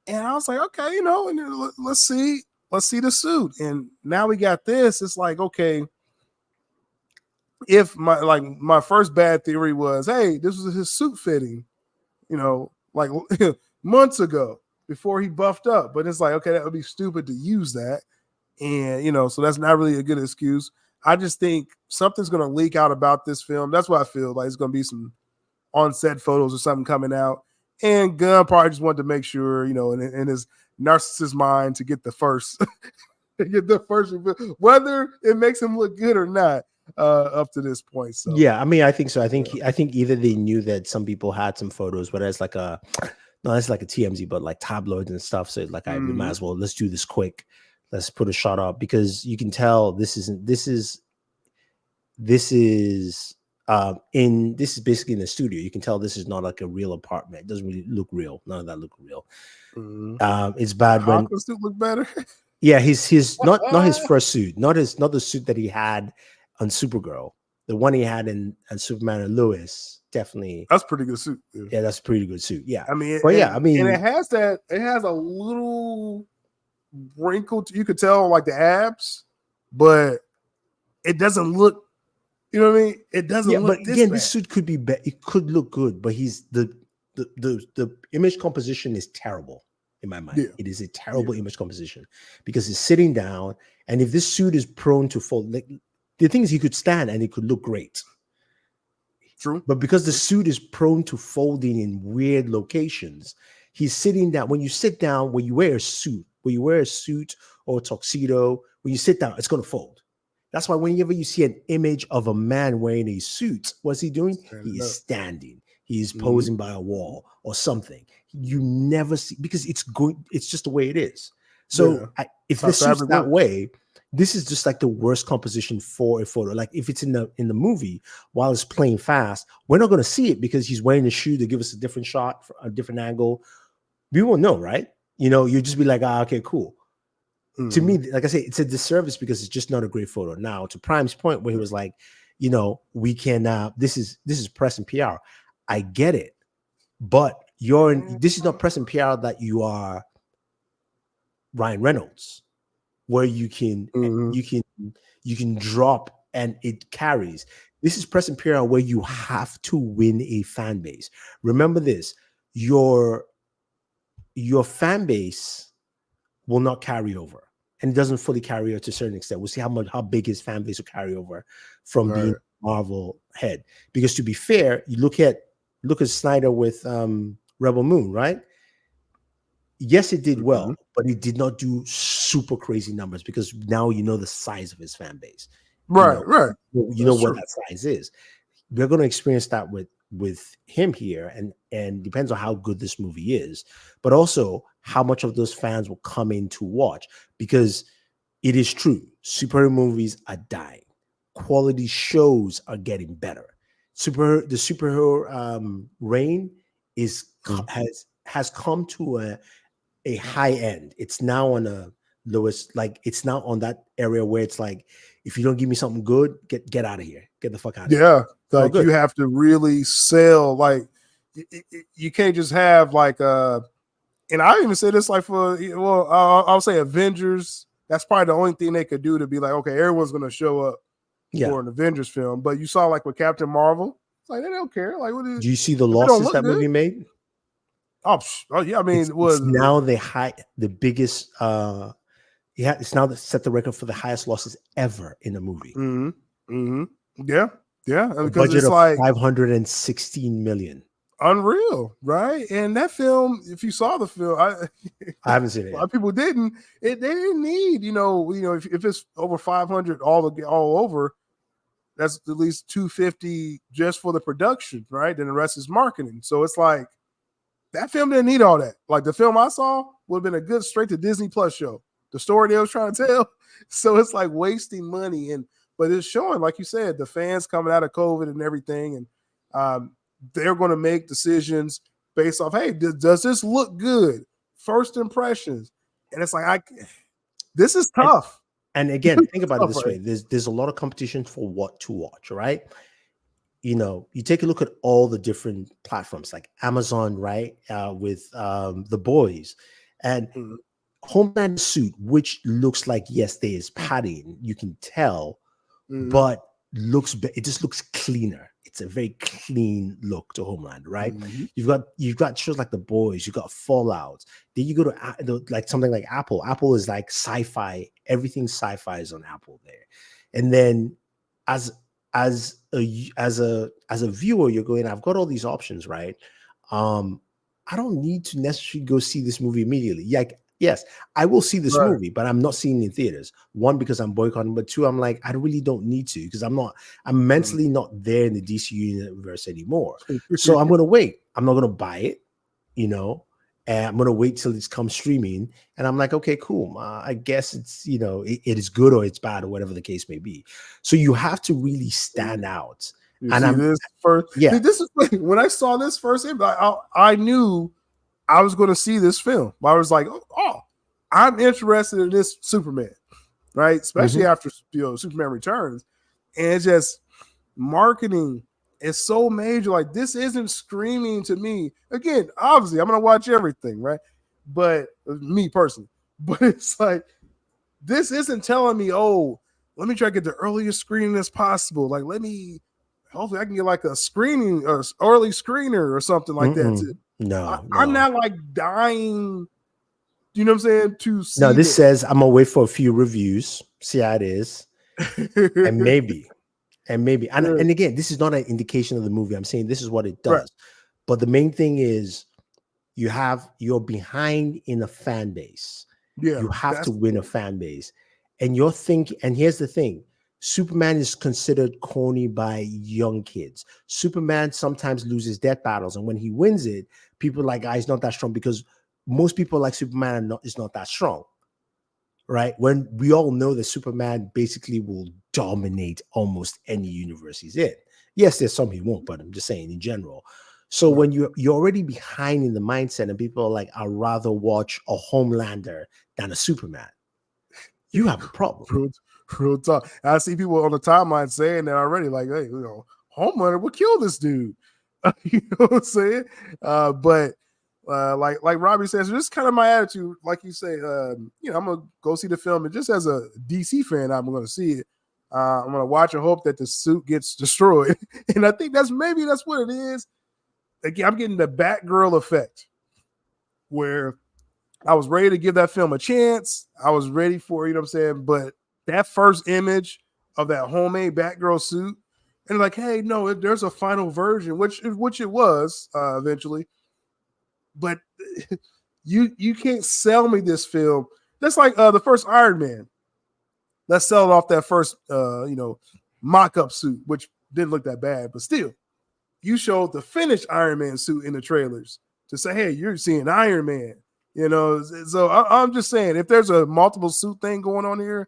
And I was like, okay, you know, and let's see the suit. And now we got this. It's like, okay, if my first bad theory was, hey, this was his suit fitting, you know, like months ago before he buffed up. But it's like, okay, that would be stupid to use that. And, you know, so that's not really a good excuse. I just think something's going to leak out about this film. That's what I feel like. It's going to be some on-set photos or something coming out. And Gunn probably just wanted to make sure, you know, in his narcissist mind to get the first, whether it makes him look good or not up to this point. So yeah, I mean, I think so. I think either they knew that some people had some photos, but it's like it's like a TMZ, but like tabloids and stuff. So like, we might as well, let's do this quick. Let's put a shot up, because you can tell this is basically in the studio. You can tell this is not like a real apartment. It doesn't really look real. None of that look real. It's bad when the suit look better. Yeah, his not his first suit, not the suit that he had on Supergirl. The one he had in Superman and Lois, definitely. That's a pretty good suit. Yeah, that's a pretty good suit. Yeah. I mean, and it has a little wrinkle. You could tell like the abs, but it doesn't look, you know what I mean? It doesn't look. But again, this suit could be better. It could look good, but the image composition is terrible in my mind. It is a terrible image composition, because it's sitting down, and if this suit is prone to fold, like the thing is, he could stand and it could look great. True. But because the suit is prone to folding in weird locations, he's sitting down. When you sit down, when you wear a suit or a tuxedo, when you sit down, it's going to fold. That's why whenever you see an image of a man wearing a suit, what's he doing? He is standing. He is posing by a wall or something. You never see, because it's just the way it is. So if this suit's that way, this is just like the worst composition for a photo. Like if it's in the movie while it's playing fast, we're not going to see it because he's wearing a shoe to give us a different shot, a different angle. We won't know, right? You know, you just be like, okay, cool. To me, like I say, it's a disservice because it's just not a great photo. Now, to Prime's point, where he was like, you know, we can. This is press and PR. I get it, but this is not press and PR that you are Ryan Reynolds, where you can drop and it carries. This is press and PR where you have to win a fan base. Remember this: your fan base will not carry over, and it doesn't fully carry over to a certain extent. We'll see how big his fan base will carry over from being Marvel head. Because to be fair, you look at Snyder with Rebel Moon, right? Yes, it did well, but it did not do super crazy numbers, because now you know the size of his fan base. Right. You know what that size is. We're going to experience that with him here, and depends on how good this movie is, but also how much of those fans will come in to watch, because it is true, superhero movies are dying. Quality shows are getting better. The superhero reign has come to a high end. It's now on a lowest, like it's now on that area where it's like, if you don't give me something good, get out of here. Get the fuck out of here. Yeah. Like you have to really sell, like you can't just have like and I even say this like I'll say Avengers. That's probably the only thing they could do to be like, okay, everyone's gonna show up for an Avengers film. But you saw like with Captain Marvel, it's like they don't care. Like, what is? Do you see the losses that movie made? Oh yeah, I mean, it's now the biggest. It's now set the record for the highest losses ever in a movie. Yeah, Yeah, A because budget it's of like 516 million. unreal, right? And that film, if you saw the film, I haven't seen it a yet. lot of people didn't. They didn't need, if it's over 500 all over, that's at least 250 just for the production, right? Then the rest is marketing. So it's like that film didn't need all that. Like the film I saw would have been a good straight to Disney Plus show. The story they was trying to tell. So it's like wasting money. But it's showing, like you said, the fans coming out of COVID and everything, and they're going to make decisions based off, hey, does this look good? First impressions. And it's like, this is tough. And again, think about it this way. There's a lot of competition for what to watch, right? You take a look at all the different platforms like Amazon, right? With The Boys and Homeland Suit, which looks like, yes, there is padding, you can tell, but it just looks cleaner. It's a very clean look to Homeland, right? You've got shows like The Boys, you've got Fallout. Then you go to like something like Apple. Apple is like sci-fi. Everything sci-fi is on Apple there. And then as a viewer, you're going, I've got all these options, right? I don't need to necessarily go see this movie immediately. Like, yes, I will see this movie, but I'm not seeing it in theaters. One, because I'm boycotting, but two, I'm like, I really don't need to, because I'm mentally not there in the DC universe anymore. So I'm gonna wait. I'm not gonna buy it, and I'm gonna wait till it comes streaming. And I'm like, okay, cool. I guess it's it is good or it's bad or whatever the case may be. So you have to really stand out. This is when I saw this first, I knew I was going to see this film. I was like, oh, I'm interested in this Superman, right? Especially after Superman Returns, and it's just marketing is so major. Like, this isn't screaming to me. Again, obviously, I'm going to watch everything, right? But me personally, but it's like, this isn't telling me, oh, let me try to get the earliest screening as possible. Like, hopefully I can get like a screening, early screener or something like that. No, I'm not like dying. You know what I'm saying? To see. No, this says I'm gonna wait for a few reviews, see how it is, and maybe, and again, this is not an indication of the movie. I'm saying this is what it does. Right. But the main thing is, you're behind in a fan base. Yeah, you have to win a fan base, and you're thinking. And here's the thing: Superman is considered corny by young kids. Superman sometimes loses death battles, and when he wins it, people are like, he's not that strong, because most people like Superman is not that strong, right? When we all know that Superman basically will dominate almost any universe he's in. Yes, there's some he won't, but I'm just saying in general. So when you're already behind in the mindset, and people are like, I'd rather watch a Homelander than a Superman, you have a problem. Real talk. I see people on the timeline saying that already, like, hey, Homelander will kill this dude. You know what I'm saying? But like Robbie says, this is kind of my attitude. Like you say, I'm gonna go see the film, and just as a DC fan, I'm gonna see it. I'm gonna watch and hope that the suit gets destroyed. And I think that's what it is. Again, I'm getting the Batgirl effect, where I was ready to give that film a chance. I was ready for, you know what I'm saying? But that first image of that homemade Batgirl suit, and like, hey, no, there's a final version, which it was eventually. But you can't sell me this film. That's like the first Iron Man. Let's sell it off that first, mock-up suit, which didn't look that bad, but still, you showed the finished Iron Man suit in the trailers to say, hey, you're seeing Iron Man. So I'm just saying, if there's a multiple suit thing going on here,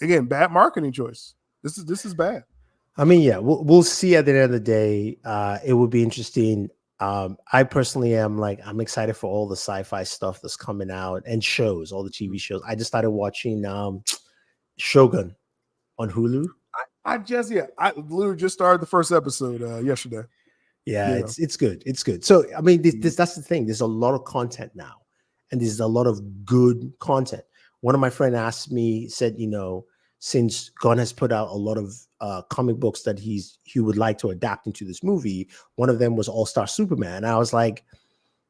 again, bad marketing choice. This is bad. I mean, yeah, we'll see at the end of the day. It will be interesting. I personally am I'm excited for all the sci-fi stuff that's coming out and shows, all the TV shows. I just started watching Shogun on Hulu. I literally just started the first episode yesterday. Yeah, it's good. It's good. So I mean, that's the thing. There's a lot of content now, and there's a lot of good content. One of my friends asked me, said, since Gunn has put out a lot of comic books that he would like to adapt into this movie, one of them was All-Star Superman. And I was like,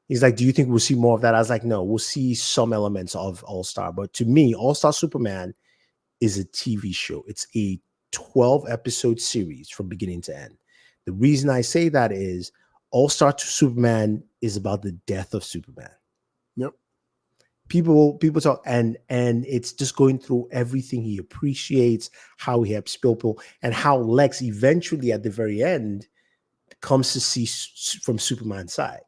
he's like, do you think we'll see more of that? I was like, no, we'll see some elements of All-Star. But to me, All-Star Superman is a TV show. It's a 12-episode series from beginning to end. The reason I say that is All-Star Superman is about the death of Superman. Yep. People talk, and it's just going through everything he appreciates, how he helps people, and how Lex eventually at the very end comes to see from Superman's side.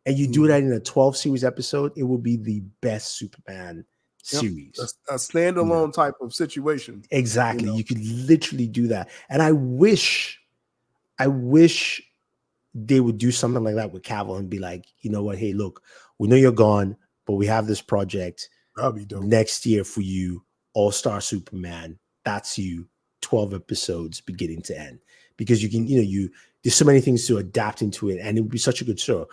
And you do that in a 12-series episode, it will be the best Superman series. A standalone type of situation. Exactly. You could literally do that. And I wish they would do something like that with Cavill and be like, you know what? Hey, look, we know you're gone, but we have this project next year for you, All-Star Superman. That's you, 12 episodes beginning to end. Because you can, there's so many things to adapt into it, and it would be such a good show.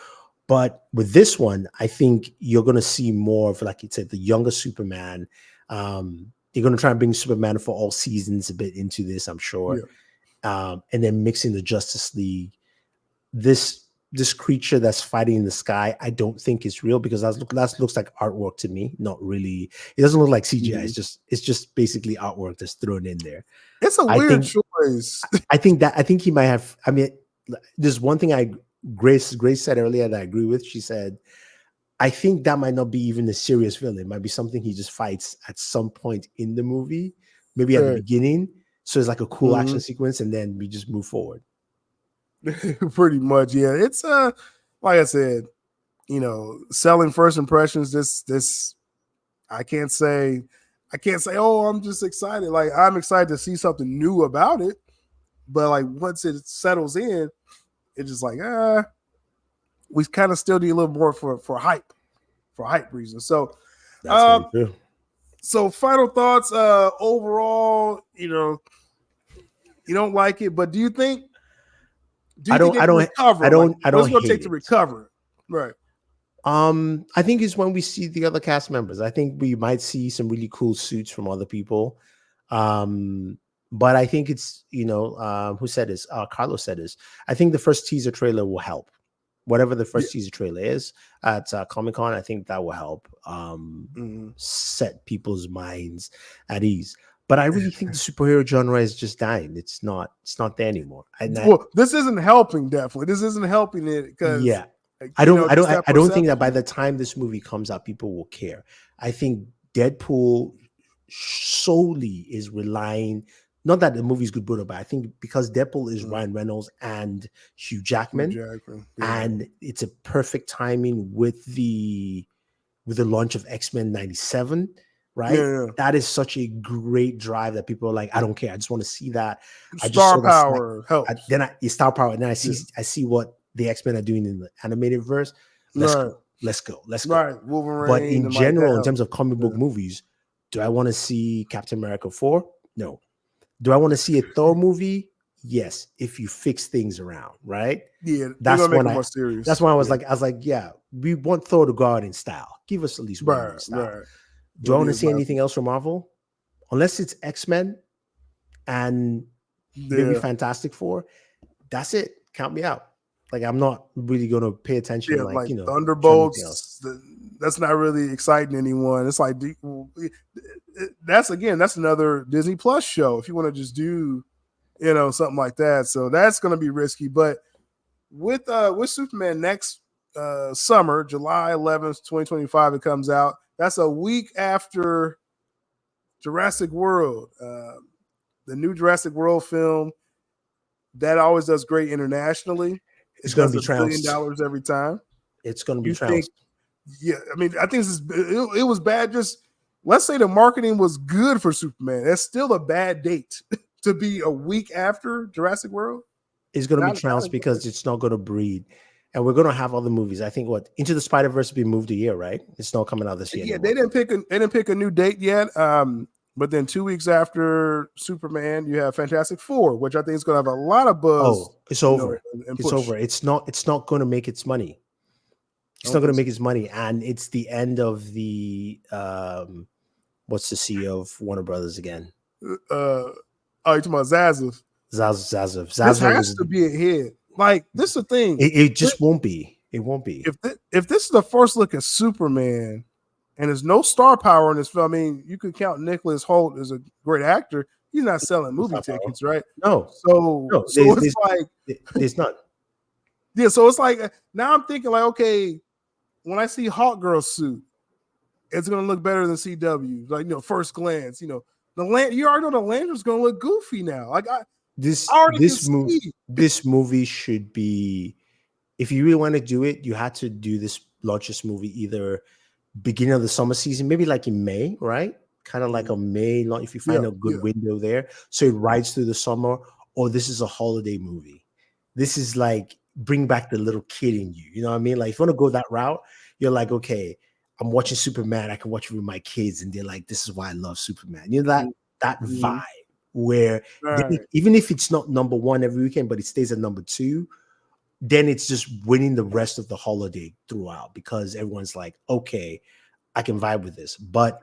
But with this one, I think you're going to see more of, like you said, the younger Superman. You're going to try and bring Superman for all seasons a bit into this, I'm sure. Yeah. And then mixing the Justice League. This creature that's fighting in the sky, I don't think is real, because that looks like artwork to me. Not really. It doesn't look like CGI. It's just basically artwork that's thrown in there. It's a weird choice. I think he might have. I mean, there's one thing Grace said earlier that I agree with. She said, I think that might not be even a serious villain. It might be something he just fights at some point in the movie, maybe at the beginning. So it's like a cool action sequence, and then we just move forward. Pretty much, yeah. It's like I said, selling first impressions. This I can't say, oh, I'm just excited. Like, I'm excited to see something new about it. But like, once it settles in, it's just like, we kind of still need a little more for hype reasons. So that's very true. So final thoughts, overall, you don't like it, but do you think I don't take to recover? Right. I think it's when we see the other cast members. I think we might see some really cool suits from other people. But I think it's, who said this? Carlos said this. I think the first teaser trailer will help. Whatever the first teaser trailer is at Comic-Con, I think that will help set people's minds at ease. But I really think the superhero genre is just dying. It's not there anymore. This isn't helping. Definitely, this isn't helping it because I don't think that by the time this movie comes out, people will care. I think Deadpool solely is relying. Not that the movie's good, but I think because Deadpool is Ryan Reynolds and Hugh Jackman, and it's a perfect timing with the launch of X-Men 97. Right, that is such a great drive that people are like, I don't care, I just want to see that. Star power helps. Star power, and then I see what the X-Men are doing in the animated verse. Let's go. Right, Wolverine. But in general, in terms of comic book movies, do I want to see Captain America 4? No. Do I want to see a Thor movie? Yes, if you fix things around, right? Yeah, that's when more serious. That's why I was like, yeah, we want Thor to go out in style. Give us at least one in style. Right. Do I want to see anything else from Marvel? Unless it's X-Men and maybe Fantastic Four, that's it. Count me out. Like, I'm not really going to pay attention. Like Thunderbolts, that's not really exciting anyone. It's like, that's another Disney Plus show if you want to just do, something like that. So that's going to be risky. But with Superman next summer, July 11th, 2025, it comes out. That's a week after Jurassic World, the new Jurassic World film. That always does great internationally. It's going to be $1 billion every time. It's going to be trounced. Yeah, I mean, I think it was bad. Just let's say the marketing was good for Superman. That's still a bad date to be a week after Jurassic World. It's going to be trounced because it's not going to breed. And we're going to have other movies. I think Into the Spider-Verse will be moved a year, right? It's not coming out this year. Yeah, they didn't pick a new date yet. But then 2 weeks after Superman, you have Fantastic Four, which I think is going to have a lot of buzz. Oh, it's over. It's over. It's not going to make its money. It's not going to make its money, and it's the end of the what's the CEO of Warner Brothers again? You're talking about Zaslav. Zaslav. This has to be a hit. Like, this is the thing. It just won't be. It won't be. If this is the first look at Superman, and there's no star power in this film, I mean, you could count Nicholas Hoult as a great actor. he's not selling movie tickets, right? No. So it's like there's none. Yeah, so it's like now I'm thinking like, okay, when I see Hawk Girl suit, it's gonna look better than CW. Like, first glance, you already know the lantern's gonna look goofy now. Like this movie. This movie should be, if you really want to do it, you had to launch this movie either beginning of the summer season, maybe like in May, right? Kind of like a May, if you find a good window there, so it rides through the summer. Or this is a holiday movie. This is like bring back the little kid in you. You know what I mean? Like if you want to go that route, you're like, okay, I'm watching Superman. I can watch it with my kids, and they're like, this is why I love Superman. You know that vibe where even if it's not number one every weekend, but it stays at number two, then it's just winning the rest of the holiday throughout because everyone's like, okay, I can vibe with this. But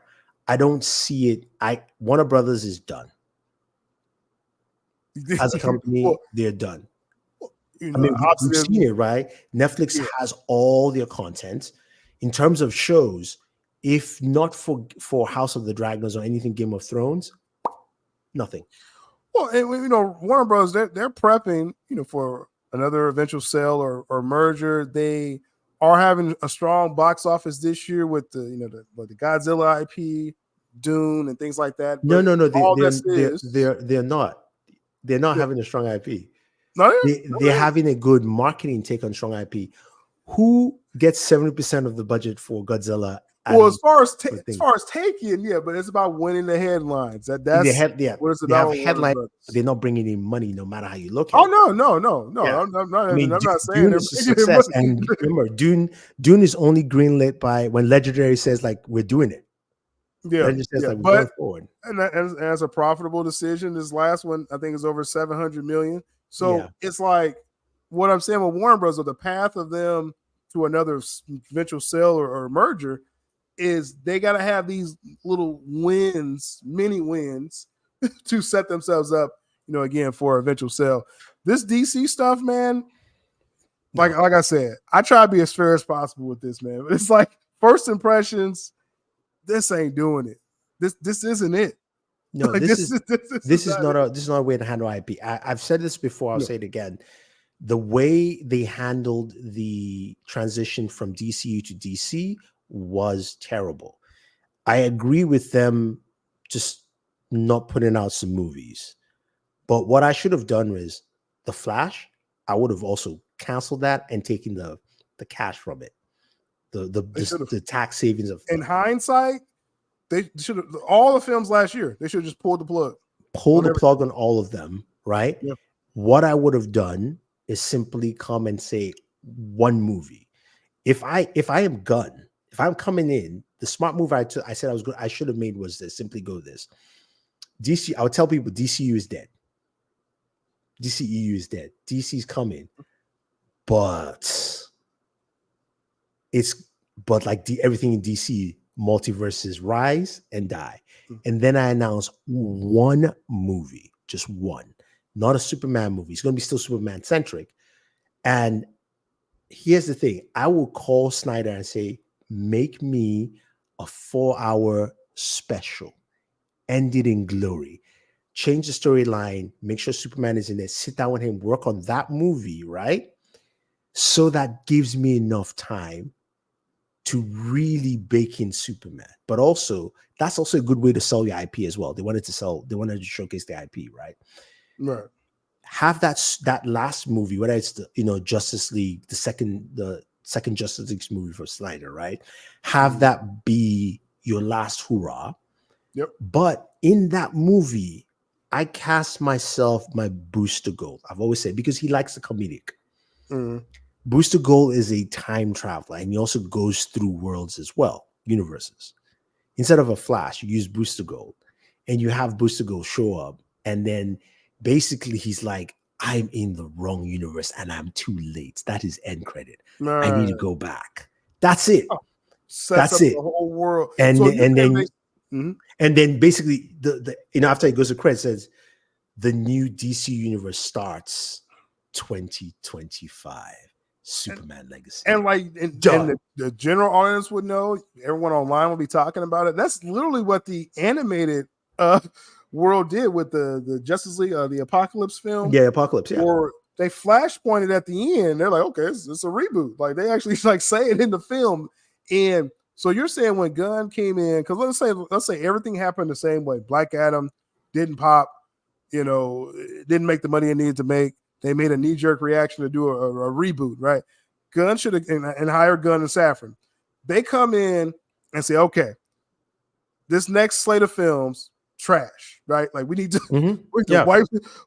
I don't see it. Warner Brothers is done. As a company, they're done. I mean, we've seen it, right? Netflix has all their content. In terms of shows, if not for House of the Dragons or anything Game of Thrones, nothing. Well, and Warner Bros. They're prepping, for another eventual sale or merger. They are having a strong box office this year with the Godzilla IP, Dune, and things like that. No. They're not. They're not having a strong IP. They're having a good marketing take on strong IP. Who gets 70% of the budget for Godzilla? Well, as far as taking, but it's about winning the headlines. That's what it's about. They have headlines. They're not bringing in money, no matter how you look at it. Oh no! Yeah. I'm not saying Dune is a success. And remember, Dune is only greenlit by when Legendary says like we're doing it. Legendary says like we're going forward. And as a profitable decision, this last one I think is over $700 million. So it's like what I'm saying with Warner Bros. The path of them to another eventual sale or merger is they got to have these little wins, mini wins, to set themselves up, again for eventual sale. This DC stuff, man, like I said, I try to be as fair as possible with this, man. But it's like first impressions. This ain't doing it. This isn't it. No, like, this is not a way to handle IP. I've said this before. I'll say it again. The way they handled the transition from DCU to DC was terrible. I agree with them just not putting out some movies. But what I should have done was The Flash. I would have also canceled that and taken the cash from it. The tax savings of. In hindsight, they should have all the films last year. They should have just pulled the plug. Pull the plug on all of them, right? Yeah. What I would have done is simply come and say one movie. If I am Gunn, if I'm coming in, the smart move I said I should have made was this: simply go this. DC. I would tell people DCU is dead. DCEU is dead. DC's coming, but everything in DC. Multiverses rise and die. And then I announce one movie, just one, not a Superman movie. It's going to be still Superman centric. And here's the thing. I will call Snyder and say, make me a 4-hour special, end it in glory, change the storyline, make sure Superman is in there, sit down with him, work on that movie, right? So that gives me enough time to really bake in Superman. But also, that's also a good way to sell your IP as well. They wanted to showcase the IP, right? Right. Have that last movie, whether it's the Justice League, the second Justice League movie for Snyder, right? Have that be your last hurrah. Yep. But in that movie, I cast myself my Booster Gold. I've always said, because he likes the comedic. Mm-hmm. Booster Gold is a time traveler, and he also goes through worlds as well, universes. Instead of a Flash, you use Booster Gold, and you have Booster Gold show up, and then basically he's like, I'm in the wrong universe, and I'm too late. That is end credit. I need to go back. That's it. That's it. The whole world. And then basically the after it goes to credits, says the new DC universe starts 2025. Superman Legacy. And the general audience would know, everyone online will be talking about it. That's literally what the animated world did with the Justice League, the Apocalypse film. Yeah, Apocalypse. Yeah. Or they flashpointed at the end. They're like, okay, it's a reboot. Like they actually like say it in the film. And so you're saying when Gunn came in, because let's say everything happened the same way. Black Adam didn't pop, didn't make the money it needed to make. They made a knee-jerk reaction to do a reboot, right? Gunn should have and hire Gunn and Safran. They come in and say, okay, this next slate of films, trash, right? Like we need to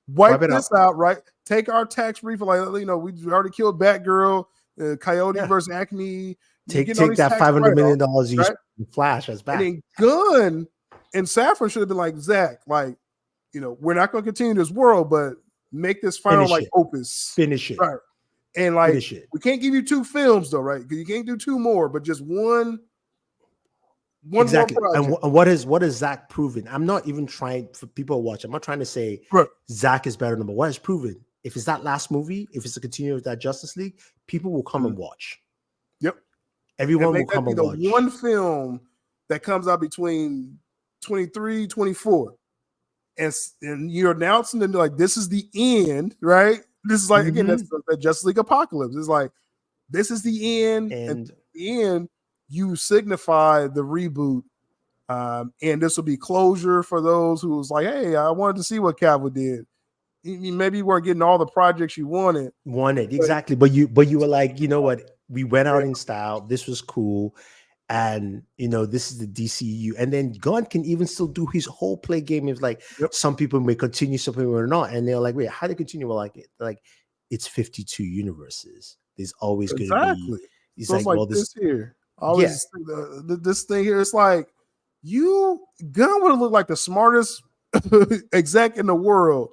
wipe this out, right? Take our tax refund, like we already killed Batgirl, Coyote versus Acme. Take that $500 million you Flash as back. And then Gunn and Safran should have been like, Zach, like, we're not going to continue this world, but make this final opus. Finish it. Right. And like, we can't give you 2 films though, right? Because you can't do 2 more, but just one exactly. More project. And what has Zach proven? I'm not even trying for people to watch. I'm not trying to say Zach is better than, but what has proven? If it's that last movie, if it's a continuation of that Justice League, people will come and watch. Yep. Everyone will come and watch. The one film that comes out between 23, 24. And you're announcing that like this is the end, right? This is like again, that's the Justice League Apocalypse. It's like this is the end, and at the end you signify the reboot, and this will be closure for those who was like, hey, I wanted to see what Cavill did. Maybe you weren't getting all the projects you wanted. Exactly, but you were like, you know what? We went out in style. This was cool. And this is the DCU, and then Gunn can even still do his whole play game. It's like some people may continue, some people are not, and they're like, "Wait, how do you continue?" Well, like it's 52 universes. There's always going to be. It's so like this here. Always this thing here. It's like Gunn would have looked like the smartest exec in the world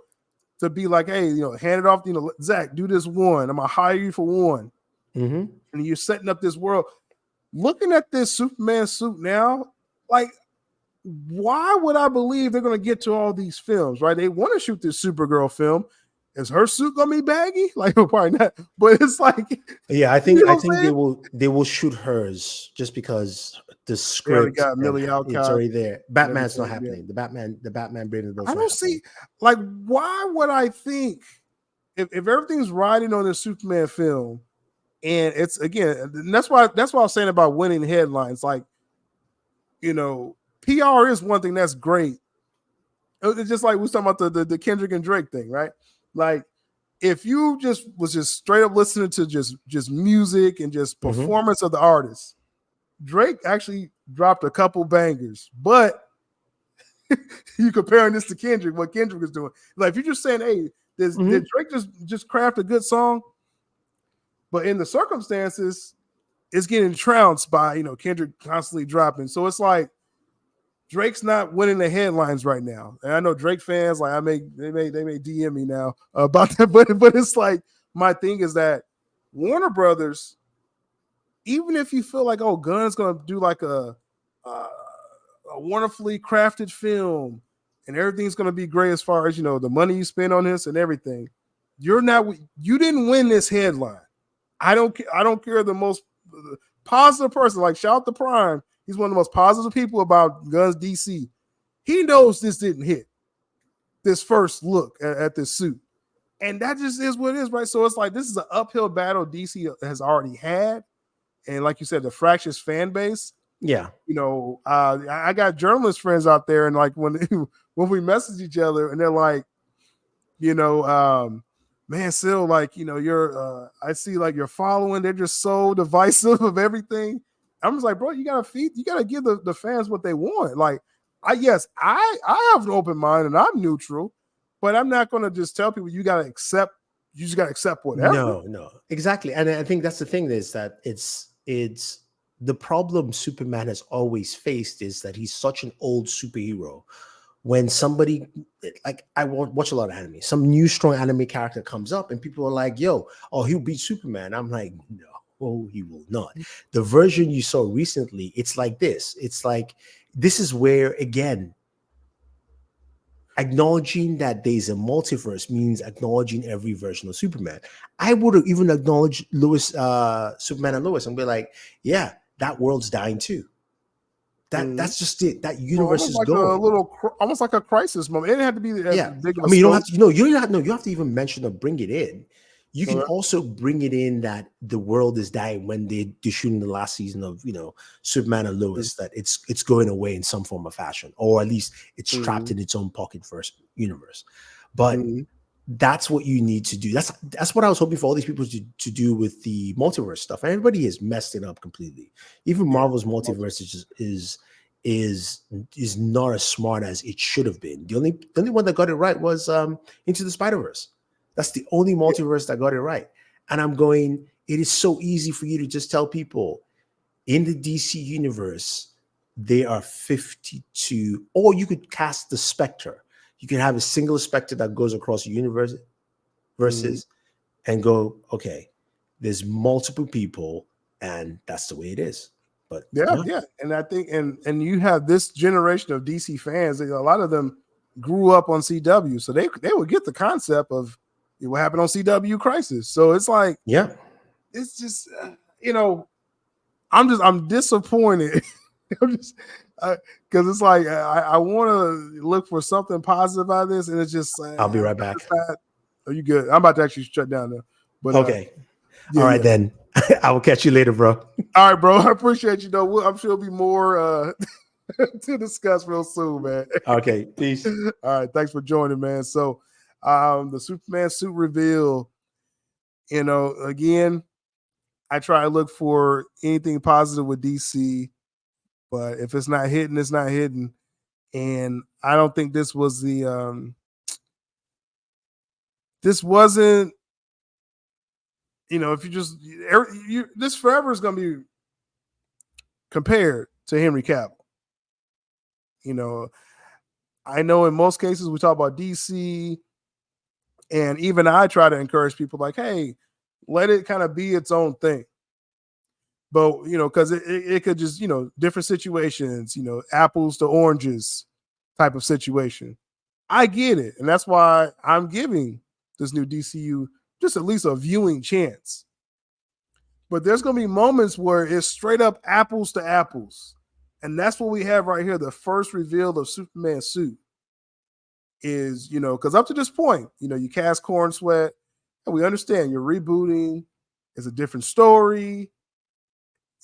to be like, "Hey, hand it off. Zach, do this one. I'm gonna hire you for one." And you're setting up this world. Looking at this Superman suit now, like, why would I believe they're going to get to all these films, right? They want to shoot this Supergirl film. Is her suit going to be baggy? Like, probably not. But it's like, I think they will shoot hers just because the script got Millie Alcott. It's already there. Batman's not happening. The Batman Brandon. I don't see. Like, why would I think if everything's riding on the Superman film? And it's again, and that's why I was saying about winning headlines. Like, PR is one thing that's great. It's just like we was talking about the Kendrick and Drake thing, right? Like, if you was straight up listening to just music and just performance of the artist, Drake actually dropped a couple bangers. But you comparing this to Kendrick, what Kendrick is doing, like if you're just saying, hey, did Drake just craft a good song? But in the circumstances, it's getting trounced by, Kendrick constantly dropping. So it's like Drake's not winning the headlines right now. And I know Drake fans, like they may DM me now about that, but it's like my thing is that Warner Brothers, even if you feel like, oh, Gunn's gonna do like a wonderfully crafted film and everything's gonna be great as far as the money you spend on this and everything, you didn't win this headline. I don't care the most positive person. Like shout out to Prime. He's one of the most positive people about Gunn's DC. He knows this didn't hit this first look at this suit. And that just is what it is, right? So it's like this is an uphill battle DC has already had. And like you said, the fractious fan base. Yeah. I got journalist friends out there, and like when we message each other and they're like, man, Sil, like, you're I see like you're following, they're just so divisive of everything. I'm just like, bro, you gotta give the fans what they want. Like, I have an open mind and I'm neutral, but I'm not gonna just tell people you just gotta accept whatever. No, exactly. And I think that's the thing is that it's the problem Superman has always faced is that he's such an old superhero. When somebody, like I watch a lot of anime, some new strong anime character comes up and people are like, he'll beat Superman. I'm like, no, he will not. The version you saw recently, it's like this. It's like, this is where, again, acknowledging that there's a multiverse means acknowledging every version of Superman. I would have even acknowledged Superman and Lois and be like, yeah, that world's dying too. That's just it. That universe is like going. almost like a crisis moment. It didn't have to be as big of a you don't have to. You don't have. No, you have to even mention or bring it in. You can also bring it in that the world is dying when they're shooting the last season of Superman and Lois, that it's going away in some form of fashion, or at least it's trapped in its own pocket first universe. But that's what you need to do. That's what I was hoping for all these people to do with the multiverse stuff. And everybody has messed it up completely. Even Marvel's multiverse is not as smart as it should have been. The only one that got it right was Into the Spider-Verse. That's the only multiverse that got it right. And I'm going, it is so easy for you to just tell people in the DC universe, they are 52, or you could cast the Spectre. You can have a single Spectre that goes across the universe versus and go, okay, there's multiple people and that's the way it is. But yeah. And I think, and you have this generation of DC fans, a lot of them grew up on CW. So they would get the concept of what happened on CW Crisis. So it's like, it's just, I'm disappointed. Because it's like I want to look for something positive out of this, and it's just I'll be right back. Are you good? I'm about to actually shut down now. But okay, all right then. I will catch you later, bro. All right, bro. I appreciate you. Though I'm sure there'll be more to discuss real soon, man. Okay, peace. All right, thanks for joining, man. So, the Superman suit reveal. Again, I try to look for anything positive with DC. But if it's not hitting, it's not hitting. And I don't think this was this wasn't, if this forever is going to be compared to Henry Cavill. I know in most cases we talk about DC, and even I try to encourage people like, hey, let it kind of be its own thing. But, because it could just, different situations, apples to oranges type of situation. I get it. And that's why I'm giving this new DCU just at least a viewing chance. But there's going to be moments where it's straight up apples to apples. And that's what we have right here. The first reveal of Superman's suit is, because up to this point, you cast Corn Sweat, and we understand you're rebooting. It's a different story.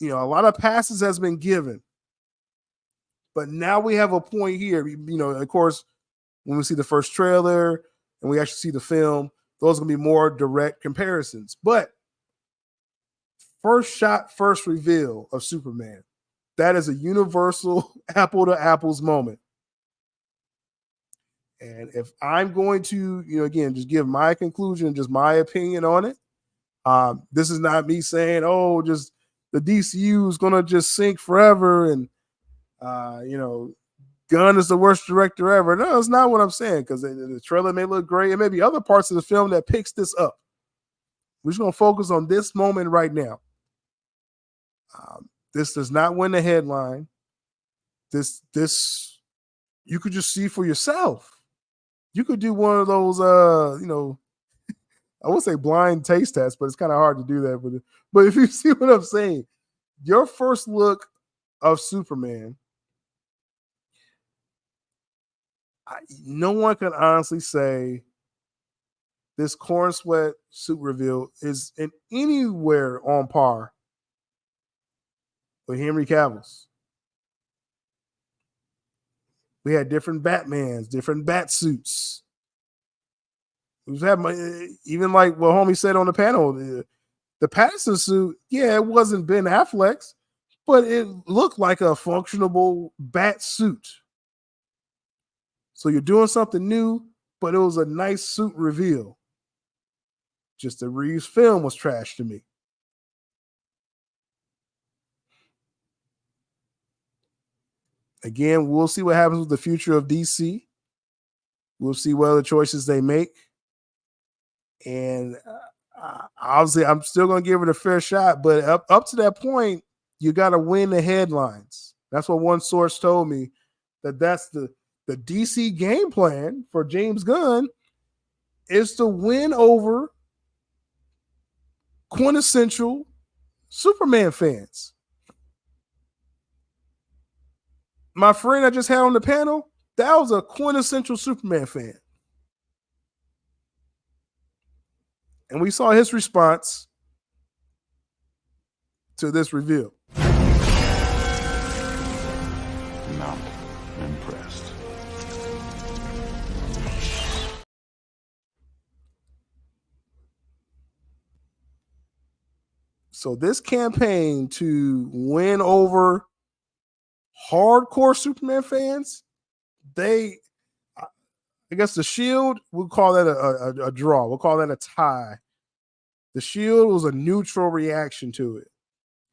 A lot of passes has been given. But now we have a point here. Of course, when we see the first trailer and we actually see the film, those are going to be more direct comparisons. But first shot, first reveal of Superman, that is a universal apple to apples moment. And if I'm going to, again, just give my conclusion, just my opinion on it, this is not me saying, oh, just the DCU is going to just sink forever and, Gunn is the worst director ever. No, that's not what I'm saying, because the trailer may look great. It may be other parts of the film that picks this up. We're just going to focus on this moment right now. This does not win the headline. This you could just see for yourself. You could do one of those, I would say blind taste tests, but it's kind of hard to do that. But if you see what I'm saying, your first look of Superman, no one can honestly say this Corn Sweat suit reveal is in anywhere on par with Henry Cavill's. We had different Batmans, different bat suits. We've had even like what homie said on the panel, the Pattinson suit, it wasn't Ben Affleck's, but it looked like a functionable bat suit. So you're doing something new, but it was a nice suit reveal. Just the Reeves film was trash to me. Again, we'll see what happens with the future of DC. We'll see what other choices they make. And obviously, I'm still going to give it a fair shot. But up to that point, you got to win the headlines. That's what one source told me, that's the DC game plan for James Gunn is to win over quintessential Superman fans. my friend I just had on the panel, that was a quintessential Superman fan. And we saw his response to this reveal. Not impressed. So this campaign to win over hardcore Superman fans, I guess the Shield, we'll call that a draw. We'll call that a tie. The Shield was a neutral reaction to it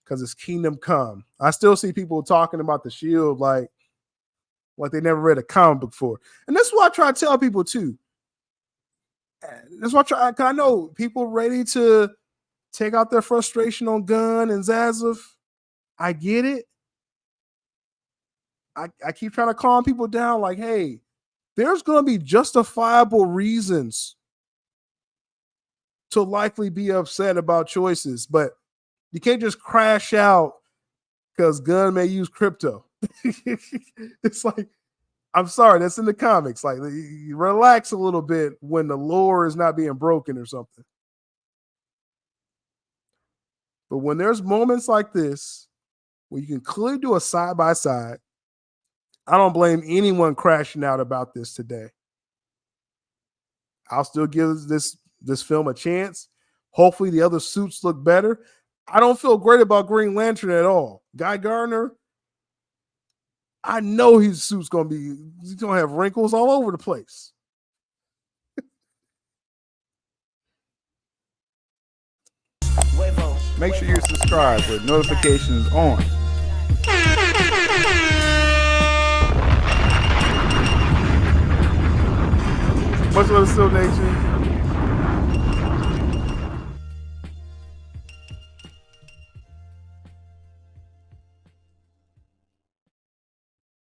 because it's Kingdom Come. I still see people talking about the Shield like they never read a comic book before. And that's what I try to tell people too. That's what I know people ready to take out their frustration on Gunn and Zaslav. I get it. I keep trying to calm people down like, hey, there's going to be justifiable reasons to likely be upset about choices, but you can't just crash out because Gunn may use crypto. It's like, I'm sorry, that's in the comics. Like, you relax a little bit when the lore is not being broken or something. But when there's moments like this where you can clearly do a side-by-side, I don't blame anyone crashing out about this today. I'll still give this film a chance. Hopefully the other suits look better. I don't feel great about Green Lantern at all. Guy Gardner, I know his suit's he's gonna have wrinkles all over the place. Make sure you're subscribed with notifications on. Much love, Still Nation.